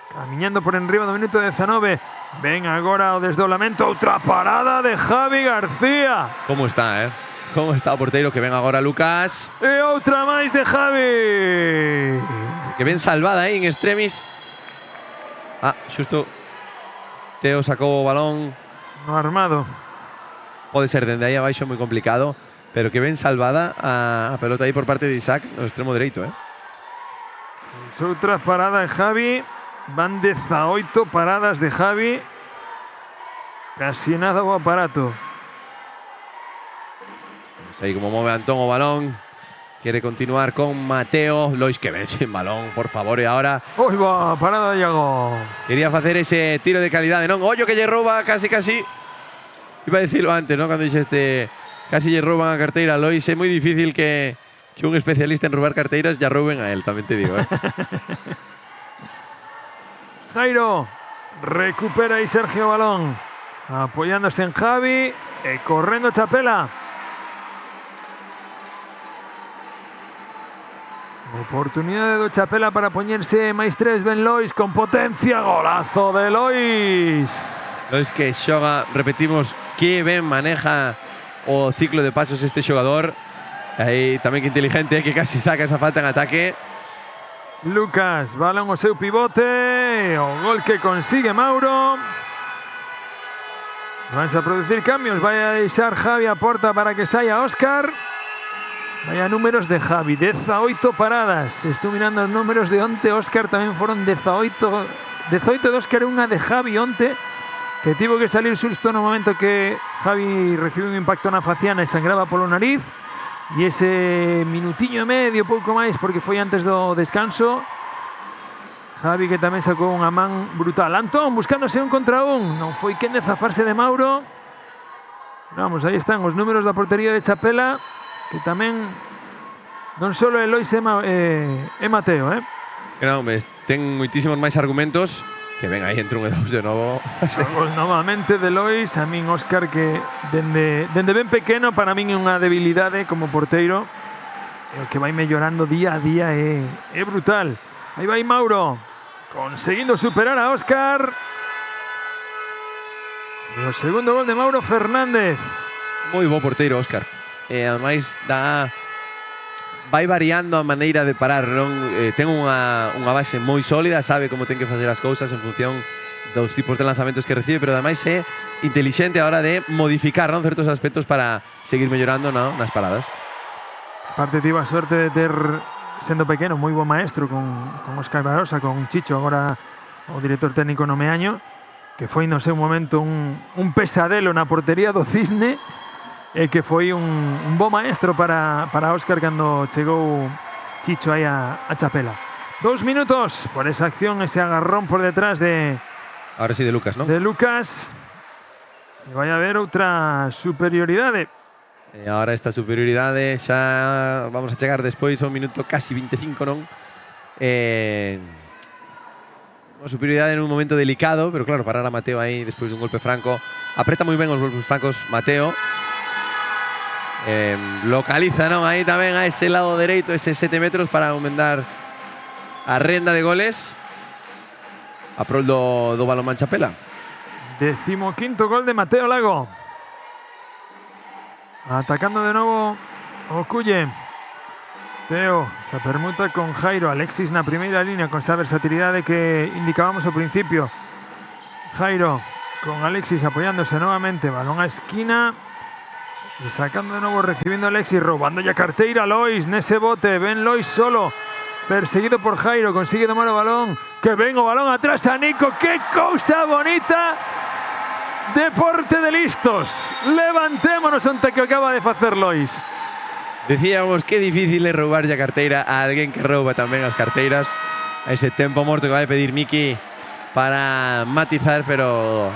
Camiñando por enriba do minuto 19. Ven agora o desdoblamento, outra parada de Javi García. Como está, Como está o porteiro, que ven agora Lucas. E outra máis de Javi. Que ven salvada aí en extremis. Xusto Teo sacou o balón. No armado. Pode ser dende aí abaixo moi complicado, pero que ven salvada a pelota aí por parte de Isaac no extremo dereito, Outra parada de Javi. Van 18 paradas de Javi. Casi nada o aparato. Aí como move Antón o balón. Quiere continuar con Mateo. Lois que ven sin balón, por favor. E ahora... ¡Uy, va! Parada de Iago. Quería facer ese tiro de calidade, non? Ollo que lle rouba casi. Iba a decirlo antes, non? Cando dixeste casi lle rouban a carteira a Lois. É moi difícil que un especialista en roubar carteiras ya rouben a él, tamén te digo, Jairo recupera aí Sergio balón, apoyándose en Javi e correndo Chapela. Oportunidade do Chapela para poñerse máis 3. Ben Lois con potencia, golazo de Lois. Lois que xoga, repetimos, que ben maneja o ciclo de pasos este xogador. Aí tamén que inteligente, que casi saca esa falta en ataque. Lucas, balón o seu pivote, o gol que consigue Mauro. Vais a producir cambios, vai a deixar Javi a porta para que saia Óscar. Vaya números de Javi, 18 paradas. Estou mirando os números de onte, Óscar tamén foron 18 de Óscar e unha de Javi onte, que tivo que salir susto no momento que Javi recibiu un impacto na faciana e sangraba polo nariz. E ese minutiño e medio, pouco máis, porque foi antes do descanso. Javi que tamén sacou unha man brutal. Antón buscándose un contra un. Non foi quen de zafarse de Mauro. Vamos, aí están os números da portería de Chapela, que tamén non só é Lois e Mateo, Que non, ten moitísimos máis argumentos. Que ven aí entre 1 e 2 de novo. Pues novamente de Lois, a min Óscar que dende ben pequeno para min é unha debilidade como porteiro, o que vai mellorando día a día é brutal. Aí vai Mauro conseguindo superar a Óscar. E o segundo gol de Mauro Fernández. Moi bo porteiro Óscar. E ademais vai variando a maneira de parar, non? Ten unha base moi sólida, sabe como ten que facer as cousas en función dos tipos de lanzamentos que recibe, pero ademais é intelixente a hora de modificar, non, certos aspectos para seguir mellorando, non, nas paradas. Aparte tivo a sorte de ter, sendo pequeno, moi bo maestro con Óscar Barosa, con Chicho, agora o director técnico no Meaño, que foi no seu momento un pesadelo na portería do Cisne, e que foi un bo maestro para Óscar cando chegou Chicho aí a Chapela. 2 minutos por esa acción, ese agarrón por detrás de... Ahora sí de Lucas, non? De Lucas. E vai haber outra superioridade. E agora esta superioridade xa vamos a chegar despois ao minuto casi 25, non? Unha superioridade nun momento delicado, pero claro, parar a Mateo aí despois dun golpe franco. Apreta moi ben os golpes francos Mateo. Localiza, non? Aí tamén a ese lado dereito, ese 7 metros para aumentar a renda de goles. a prol do Balonmán Chapela. 15º gol de Mateo Lago. Atacando de novo o Culle. Teo se permuta con Jairo. Alexis na primeira línea con esa versatilidade que indicábamos ao principio. Jairo con Alexis apoyándose nuevamente. Balón a esquina. Y sacando de nuevo, recibiendo Alexis, robando ya carteira Lois nese bote. Ven Lois solo, perseguido por Jairo, consigue tomar el balón. Que vengo, balón atrás a Nico. ¡Qué cosa bonita! Deporte de listos. Levantémonos ante que acaba de hacer Lois. Decíamos que difícil é roubar a carteira a alguén que rouba tamén as carteiras. A ese tempo morto que vai pedir Miki para matizar, pero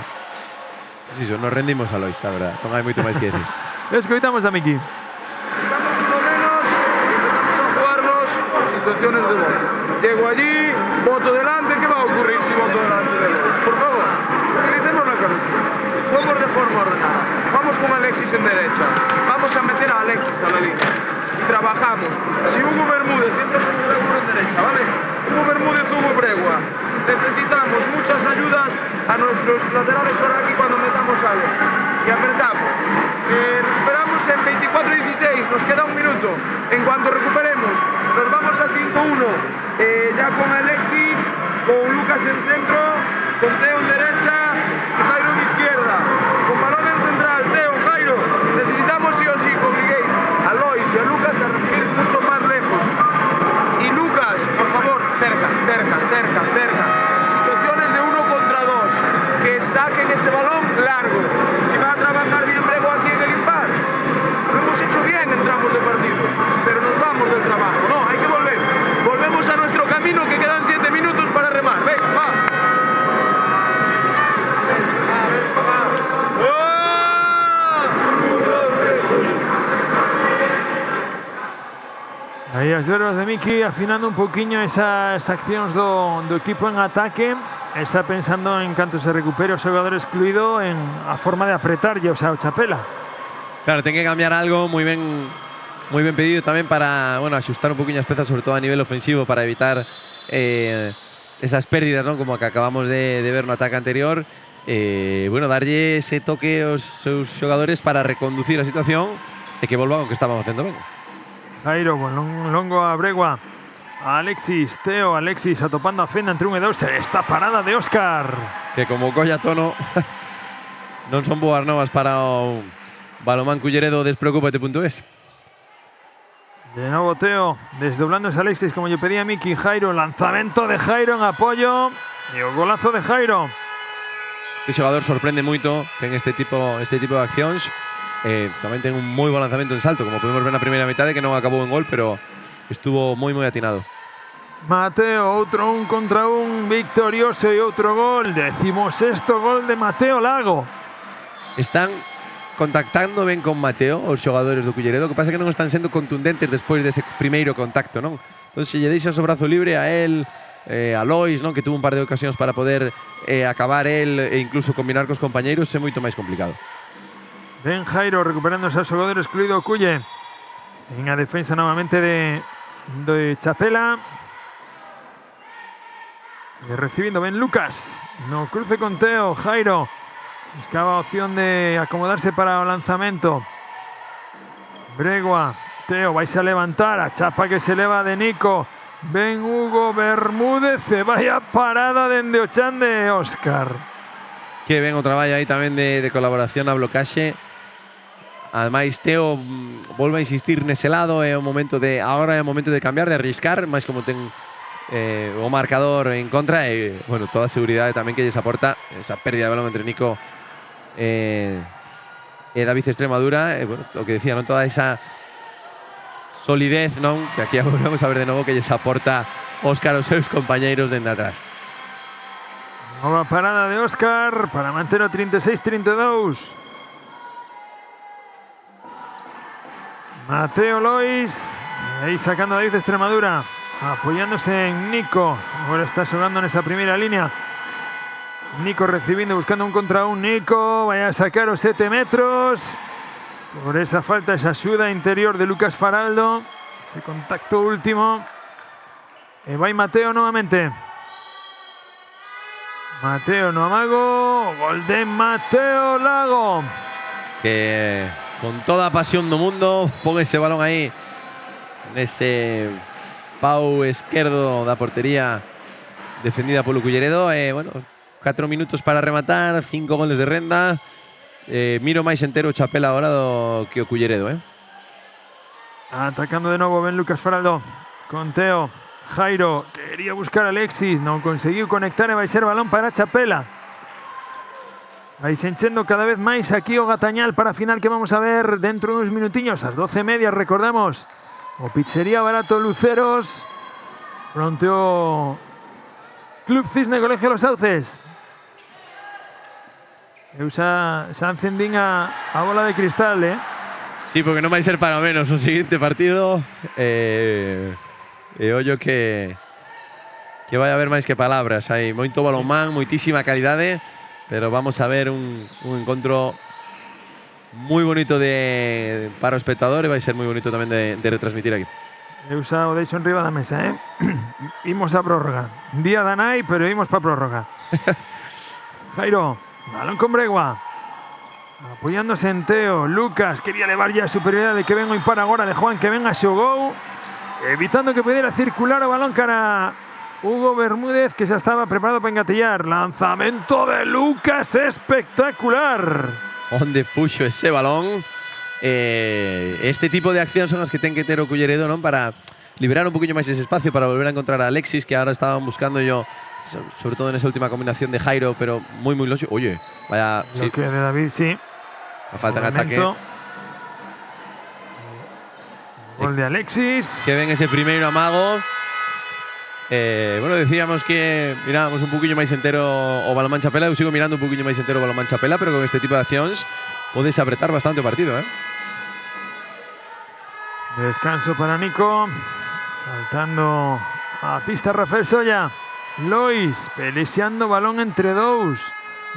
pues iso, nos rendimos a Lois, a verdad. Non hai moito máis que decir. Escoitamos a Miki. Estamos uno menos, empezamos a jugarnos situaciones de voto. Llego allí, voto delante, ¿qué va a ocurrir si voto delante de Lois? Por favor, utilicemos la cabeza. Vamos de forma ordenada. Vamos con Alexis en derecha. Vamos a meter a Alexis a la línea. Y trabajamos. Si Hugo Bermúdez entra con Bregua en derecha, ¿vale? Hugo Bermúdez, Hugo Bregua. Necesitamos muchas ayudas a nuestros laterales ahora aquí cuando metamos a Alex. Y apretamos. Recuperamos en 24-16, nos queda un minuto. En cuanto recuperemos, nos vamos a 5-1. Ya con Alexis, con Lucas en centro, con Teo en derecha y Jairo en izquierda. Con balón en central, Teo, Jairo. Necesitamos sí o sí que obliguéis a Lois y a Lucas a recibir mucho más lejos. Y Lucas, por favor, cerca. Situaciones de 1 contra 2. Que saquen ese balón largo. Y va a trabajar bien Bregua aquí en el impar. Lo hemos hecho bien en tramos de partido, pero nos vamos del trabajo. No, hay que volver. Volvemos a nuestro camino, que quedan 7 minutos para remar. Venga, va. Aí as verbas de Miki afinando un poquinho esas accións do equipo en ataque. Está pensando en canto se recupere o xogador excluído en a forma de apretarlle, o sea, o Chapela. Claro, ten que cambiar algo moi ben pedido tamén para, bueno, axustar un poquinho as pezas, sobre todo a nivel ofensivo, para evitar esas pérdidas, ¿no? Como que acabamos de ver no ataque anterior. Bueno, darlle ese toque aos seus xogadores para reconducir a situación e que volvan o que estábamos facendo ben. Jairo, con longo a Bregua. Alexis, Teo, Alexis atopando a fenda entre 1 e 2. Esta parada de Óscar. Que como colla tono non son boas novas para o Balonmán Culleredo despreocúpate.es. De novo Teo, desdoblándose Alexis como yo pedía Miki. Jairo, lanzamento de Jairo en apoyo. E o golazo de Jairo. Este xogador sorprende moito, ten este tipo de accións. Tamén ten un moi bo lanzamento en salto, como podemos ver na primeira metade, que non acabou en gol, pero estuvo moi atinado. Mateo, outro 1 contra 1, victorioso e outro gol. 16º gol de Mateo Lago. Están contactando ben con Mateo os xogadores do Culleredo, que pasa que non están sendo contundentes despois dese primeiro contacto, non? Entón, se lle deixas o brazo libre a él, a Lois, non? Que tuvo un par de ocasións para poder acabar él e incluso combinar cos compañeiros, é moito máis complicado. Ben Jairo recuperándose al xogador excluído Culle. En a defensa novamente de Chapela. Y recibiendo Ben Lucas. No cruce con Teo. Jairo buscaba opción de acomodarse para el lanzamiento. Bregua. Teo vais a levantar. A chapa que se eleva de Nico. Ben Hugo Bermúdez. Vaya parada dende o chan de Óscar. Que ben o traballo aí tamén de colaboración a blocaxe. Ademais, Teo volve a insistir nese lado, agora é o momento de cambiar, de arriscar, máis como ten o marcador en contra, e, bueno, toda a seguridade tamén que lles aporta esa pérdida de balón entre Nico e David Extremadura, bueno, o que decía, non, toda esa solidez, non, que aquí vamos a ver de novo que lles aporta Óscar aos seus compañeiros dende atrás. Nova parada de Óscar para manter o 36-32. Mateo Lois, ahí sacando a David Extremadura, apoyándose en Nico. Ahora está jugando en esa primera línea. Nico recibiendo, buscando 1 contra 1. Nico, vaya a sacar los 7 metros. Por esa falta, esa ayuda interior de Lucas Faraldo. Ese contacto último. Va Mateo nuevamente. Mateo no amago, gol de Mateo Lago. Que con toda a pasión do mundo pon ese balón aí nese pau esquerdo da portería defendida polo Culleredo. Bueno, 4 minutos para rematar, 5 goles de renda. Miro máis entero o Chapela agora que o Culleredo. Atacando de novo Ben Lucas Faraldo con Teo. Jairo quería buscar a Alexis, non conseguiu conectar e vai ser balón para Chapela. Vai se enchendo cada vez máis aquí o Gatañal para a final que vamos a ver dentro de uns minutiños, ás 12:30, recordamos. O Pizzería Barato Luceros fronte ao Club Cisne Colegio Los Sauces. Eu xa encendín a bola de cristal, Sí, porque non vai ser para menos o seguinte partido. E ollo que vai haber máis que palabras. Hai moito balonmán, moitísima calidade, pero vamos a ver un encontro moi bonito para o espectador e vai ser moi bonito tamén de retransmitir aquí. Eu xa o deixo en riba da mesa, Imos a prórroga. Día da nai, pero imos pa prórroga. Jairo, balón con Bregua. Apoyándose en Teo. Lucas quería levar ya a superioridade de que ven o impar agora de Juan, que ven a xogou, evitando que pudiera circular o balón cara Hugo Bermúdez, que xa estaba preparado para engatillar. Lanzamento de Lucas espectacular. Onde puxo ese balón. Este tipo de accións son as que ten que ter o Culleredo, non? Para liberar un poquinho máis ese espacio, para volver a encontrar a Alexis, que ahora estaban buscando yo, sobre todo en esa última combinación de Jairo, pero moi longe. Oye, vaya... Lo que de David, sí. Falta en ataque. Gol de Alexis. Que ven ese primeiro amago. Bueno, decíamos que mirábamos un poquinho máis entero o balonmán Chapela. Eu sigo mirando un poquinho máis entero o balonmán Chapela, pero con este tipo de accións podes apretar bastante o partido, Descanso para Nico. Saltando a pista Rafael Solla. Lois pelexeando balón entre dous.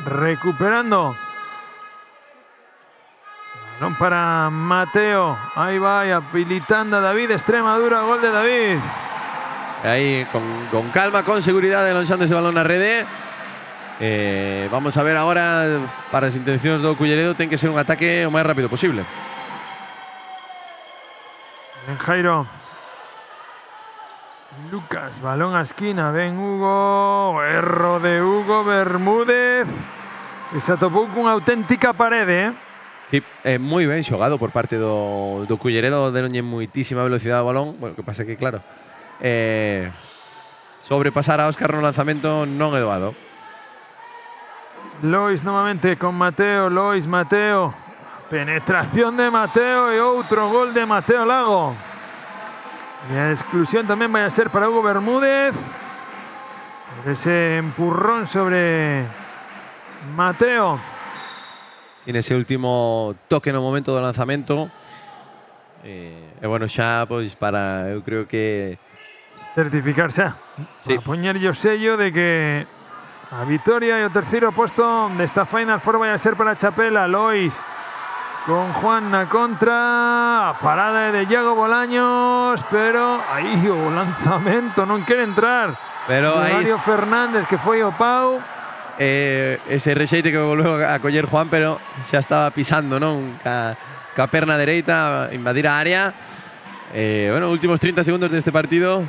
Recuperando. Balón para Mateo. Ahí va, habilitando a David Extremadura. Gol de David. Aí, con calma, con seguridade, lanzando ese balón na rede. Vamos a ver agora, para as intencións do Culleredo, ten que ser un ataque o máis rápido posible. Ben Jairo. Lucas, balón a esquina, ven Hugo. Erro de Hugo Bermúdez, que se atopou cunha auténtica parede, Sí, moi ben xogado por parte do Culleredo, deronlle moitísima velocidade ao balón. Bueno, que pasa que, claro, sobrepasar a Óscar no lanzamento non é doado. Lois novamente con Mateo. Lois, Mateo. Penetración de Mateo e outro gol de Mateo Lago. E a exclusión tamén vai a ser para Hugo Bermúdez. Por ese empurrón sobre Mateo. Sin ese último toque no momento do lanzamento. Bueno, xa, pois, para, eu creo que... certificar xa. Sí. A poñerlle o sello de que a vitoria e o terceiro posto desta Final Four vai a ser para Chapela. Lois con Juan na contra. A parada de Iago Bolaños, pero aí o lanzamento non quere entrar. Pero Mario Fernández, que foi o pau. Ese rexeite que volveu a coller Juan, pero xa estaba pisando, non? Ca perna dereita, invadir a área. Bueno, últimos 30 segundos deste partido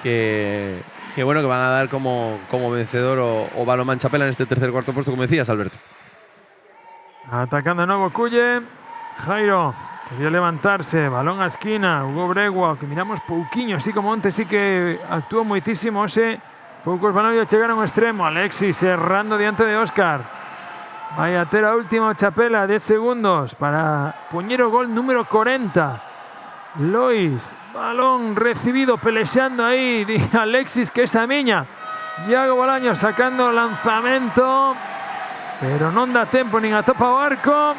que bueno, que van a dar como vencedor o balonmán Chapela neste tercer cuarto puesto, como decías, Alberto. Atacando de novo Culle. Jairo quería levantarse, balón a esquina. Hugo Bregua, que miramos pouquiño, así como antes, sí que actuou moitísimo. Poucos balóns chegaron ao extremo. Alexis errando diante de Óscar. Vai a ter a última Chapela, 10 segundos para poñer o gol número 40. Lois, balón recibido, pelexeando aí de Alexis, que esa miña. Iago Bolaños sacando lanzamento, pero non dá tempo nin a topa o arco.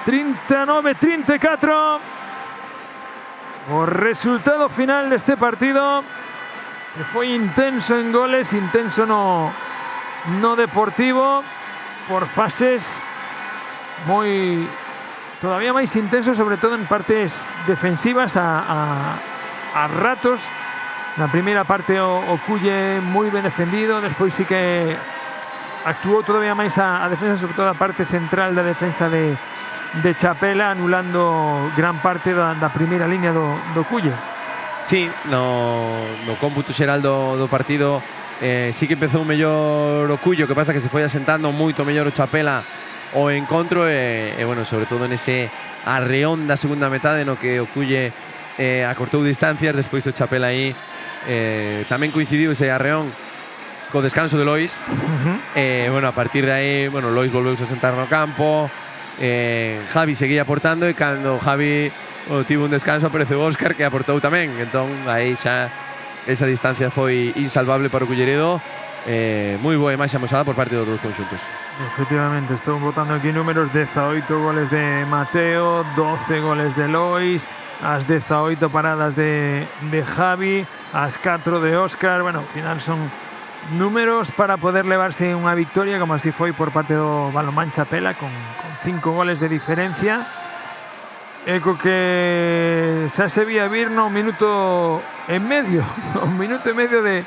39-34 o resultado final deste partido, que foi intenso en goles, intenso no deportivo, por fases todavía máis intenso, sobre todo en partes defensivas a ratos. Na primeira parte o Culle moi ben defendido, despois sí que actuou todavía máis a defensa, sobre todo a parte central da defensa de Chapela, anulando gran parte da primeira línea do Culle. Sí, no cómputo xeral do partido sí que empezou mellor o Cullo, que pasa que se foi asentando moito mellor o Chapela o encontro e bueno, sobre todo nese arreón da segunda metade no que o Culle acortou distancias, despois o Chapela aí tamén coincidiu ese arreón co descanso de Lois. Bueno, a partir de aí, bueno, Lois volveuse a sentar no campo, Javi seguía aportando e cando Javi tivo un descanso apareceu Óscar que aportou tamén, entón aí xa esa distancia foi insalvable para o Culleredo. Moi boa imaxe amosada por parte dos dous conxuntos. Efectivamente, estou botando aquí números: 18 goles de Mateo, 12 goles de Lois, as 18 paradas de Javi, as 4 de Óscar. Bueno, ao final son números para poder levarse unha victoria, como así foi por parte do Balonmán Chapela, con 5 goles de diferencia. Eco que xa se vía vir no minuto e medio de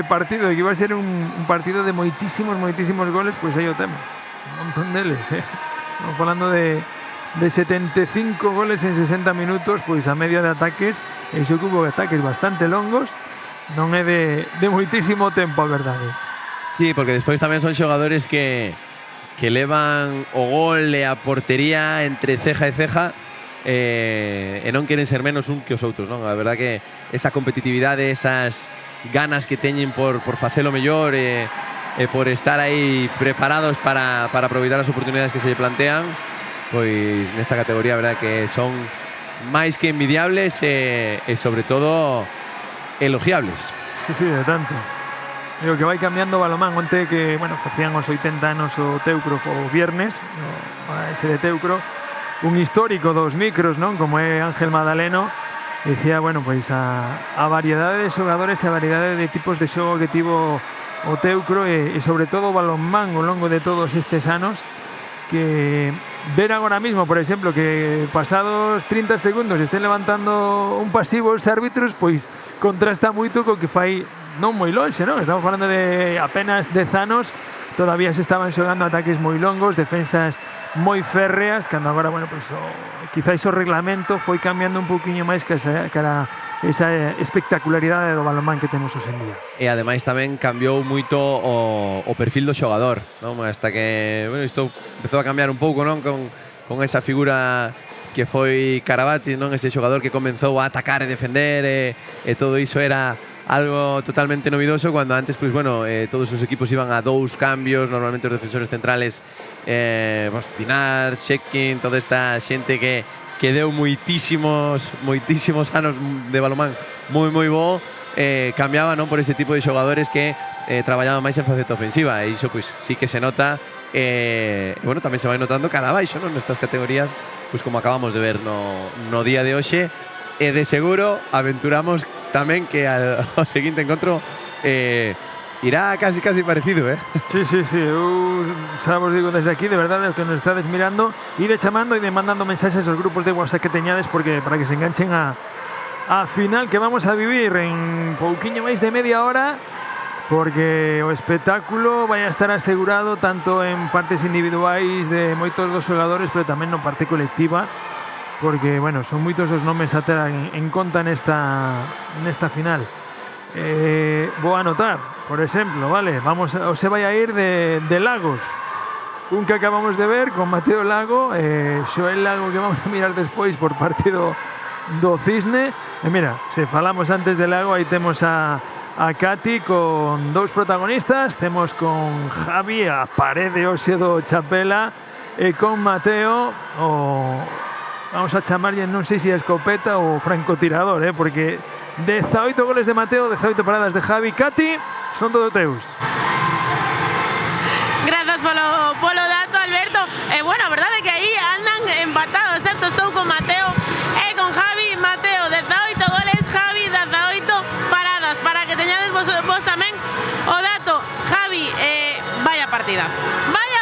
partido, que iba a ser un partido de moitísimos goles, pois aí o tema, un montón deles, Estamos falando de 75 goles en 60 minutos, pois a media de ataques, e iso que hubo ataques bastante longos, non é de moitísimo tempo, a verdade. Sí, porque despois tamén son xogadores que levan o gol e a portería entre ceja e ceja e non queren ser menos un que os outros, non? A verdad que esa competitividade, esas ganas que teñen por facelo mellor e por estar aí preparados para aproveitar as oportunidades que se lle plantean, pois nesta categoría a verdad que son máis que envidiables e sobre todo elogiables. Sí, de tanto. Digo que vai cambiando o balonmán. Onte que, bueno, facían os 80 anos o Teucro o viernes, ese de Teucro, un histórico dos micros, non? Como é Ángel Madaleno, dicía, bueno, pois a variedade de xogadores e a variedade de tipos de xogo que tivo o Teucro e sobre todo o balonmán ao longo de todos estes anos, que ver agora mismo, por exemplo, que pasados 30 segundos estén levantando un pasivo os árbitros, pois contrasta moito co que fai non moi lonxe, non? Estamos falando de apenas 10 anos, todavía se estaban xogando ataques moi longos, defensas moi férreas, cando agora, bueno, pues, quizáis o reglamento foi cambiando un pouquiño máis que esa espectacularidade do balonmán que temos hoxe en día. E ademais tamén cambiou moito o perfil do xogador, non? Hasta que, bueno, isto empezou a cambiar un pouco, non? Con esa figura que foi Carabati, non? Ese xogador que comenzou a atacar e defender e todo iso era algo totalmente novidoso, cuando antes, pues bueno, todos os equipos iban a 2 cambios, normalmente os defensores centrales, Dinar, Shekin, toda esta xente que deu moitísimos anos de balonmán moi bo, cambiaba, non, por este tipo de xogadores que traballaban máis en faceta ofensiva, e iso pues sí que se nota, bueno, tamén se vai notando cara abaixo, non, nestas categorías, pues como acabamos de ver no día de hoxe, e de seguro aventuramos tamén que ao seguinte encontro irá casi parecido, Sí, eu xa vos digo desde aquí, de verdade, os que nos estades mirando, ide chamando e mandando mensaxes aos grupos de WhatsApp que teñades, porque para que se enganchen a final que vamos a vivir en pouquiño máis de media hora, porque o espectáculo vai a estar asegurado tanto en partes individuais de moitos dos xogadores, pero tamén na parte colectiva, porque, bueno, son moitos os nomes a ter en conta nesta final. Vou anotar, por exemplo, vale, se vai a ir de Lagos, un que acabamos de ver con Mateo Lago, Xoel Lago, que vamos a mirar despois por parte do Cisne. E mira, se falamos antes de Lago, aí temos a Cati con 2 protagonistas, temos con Javi a parede hoxe do Chapela e con Mateo vamos a chamarlle, non sei se a escopeta ou francotirador, porque 18 goles de Mateo, 18 paradas de Javi. Cati, son todo teus. Grazas polo dato, Alberto. Bueno, a verdade é que aí andan empatados, certo? Estou con Mateo e con Javi. Mateo, 18 goles, Javi, 18 paradas. Para que teñades vos tamén o dato. Javi, vaya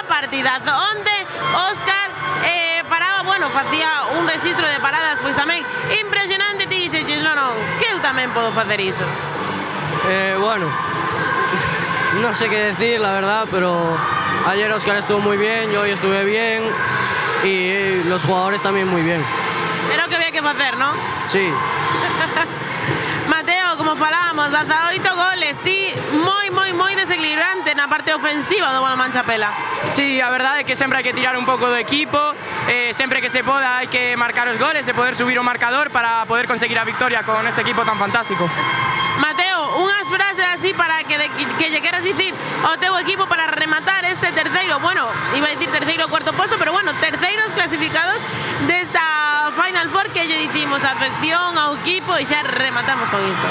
partidazo. Onde Óscar paraba, bueno, facía un rexistro de paradas, pois tamén impresionante. Ti dixeches, non, que eu tamén podo facer iso. Bueno, no sé qué decir, la verdad, pero ayer Óscar estuvo muy bien, yo hoy estuve bien y los jugadores también muy bien. Pero que había que facer, ¿no? Sí. Mateo, como falábamos, 18 goles, ti moi desequilibrante na parte ofensiva do Balonmán Chapela. Sí, a verdade é que sempre hai que tirar un pouco do equipo, sempre que se poda hai que marcar os goles e poder subir o marcador para poder conseguir a victoria con este equipo tan fantástico. Mateo, unhas frases así para que lle queras dicir ao teu equipo para rematar este terceiro, bueno, iba a dicir terceiro ou cuarto posto, pero bueno, terceiros clasificados desta Final Four que lle dicimos afección ao equipo e xa rematamos con isto.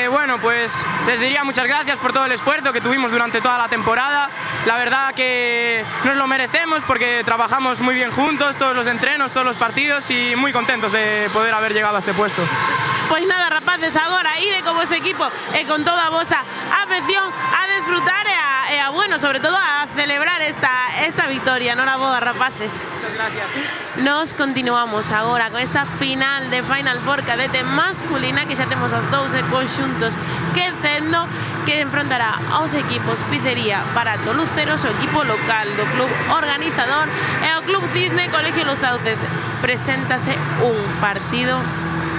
Bueno, pues les diría muchas gracias por todo el esfuerzo que tuvimos durante toda la temporada. La verdad que nos lo merecemos porque trabajamos muy bien juntos, todos los entrenos, todos los partidos y muy contentos de poder haber llegado a este puesto. Pois nada, rapaces, agora ide como ese equipo e con toda a vosa afección a desfrutar e a bueno, sobre todo a celebrar esta victoria. Noraboa, rapaces. Muchas gracias. Nos continuamos agora con esta final de Final Four cadete masculina que xa temos os dous conxuntos quecendo que enfrontará aos equipos Pizzería Barato Luceros, o equipo local do club organizador e o club Cisne Colegio Los Sauces. Preséntase un partido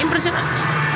impresionante.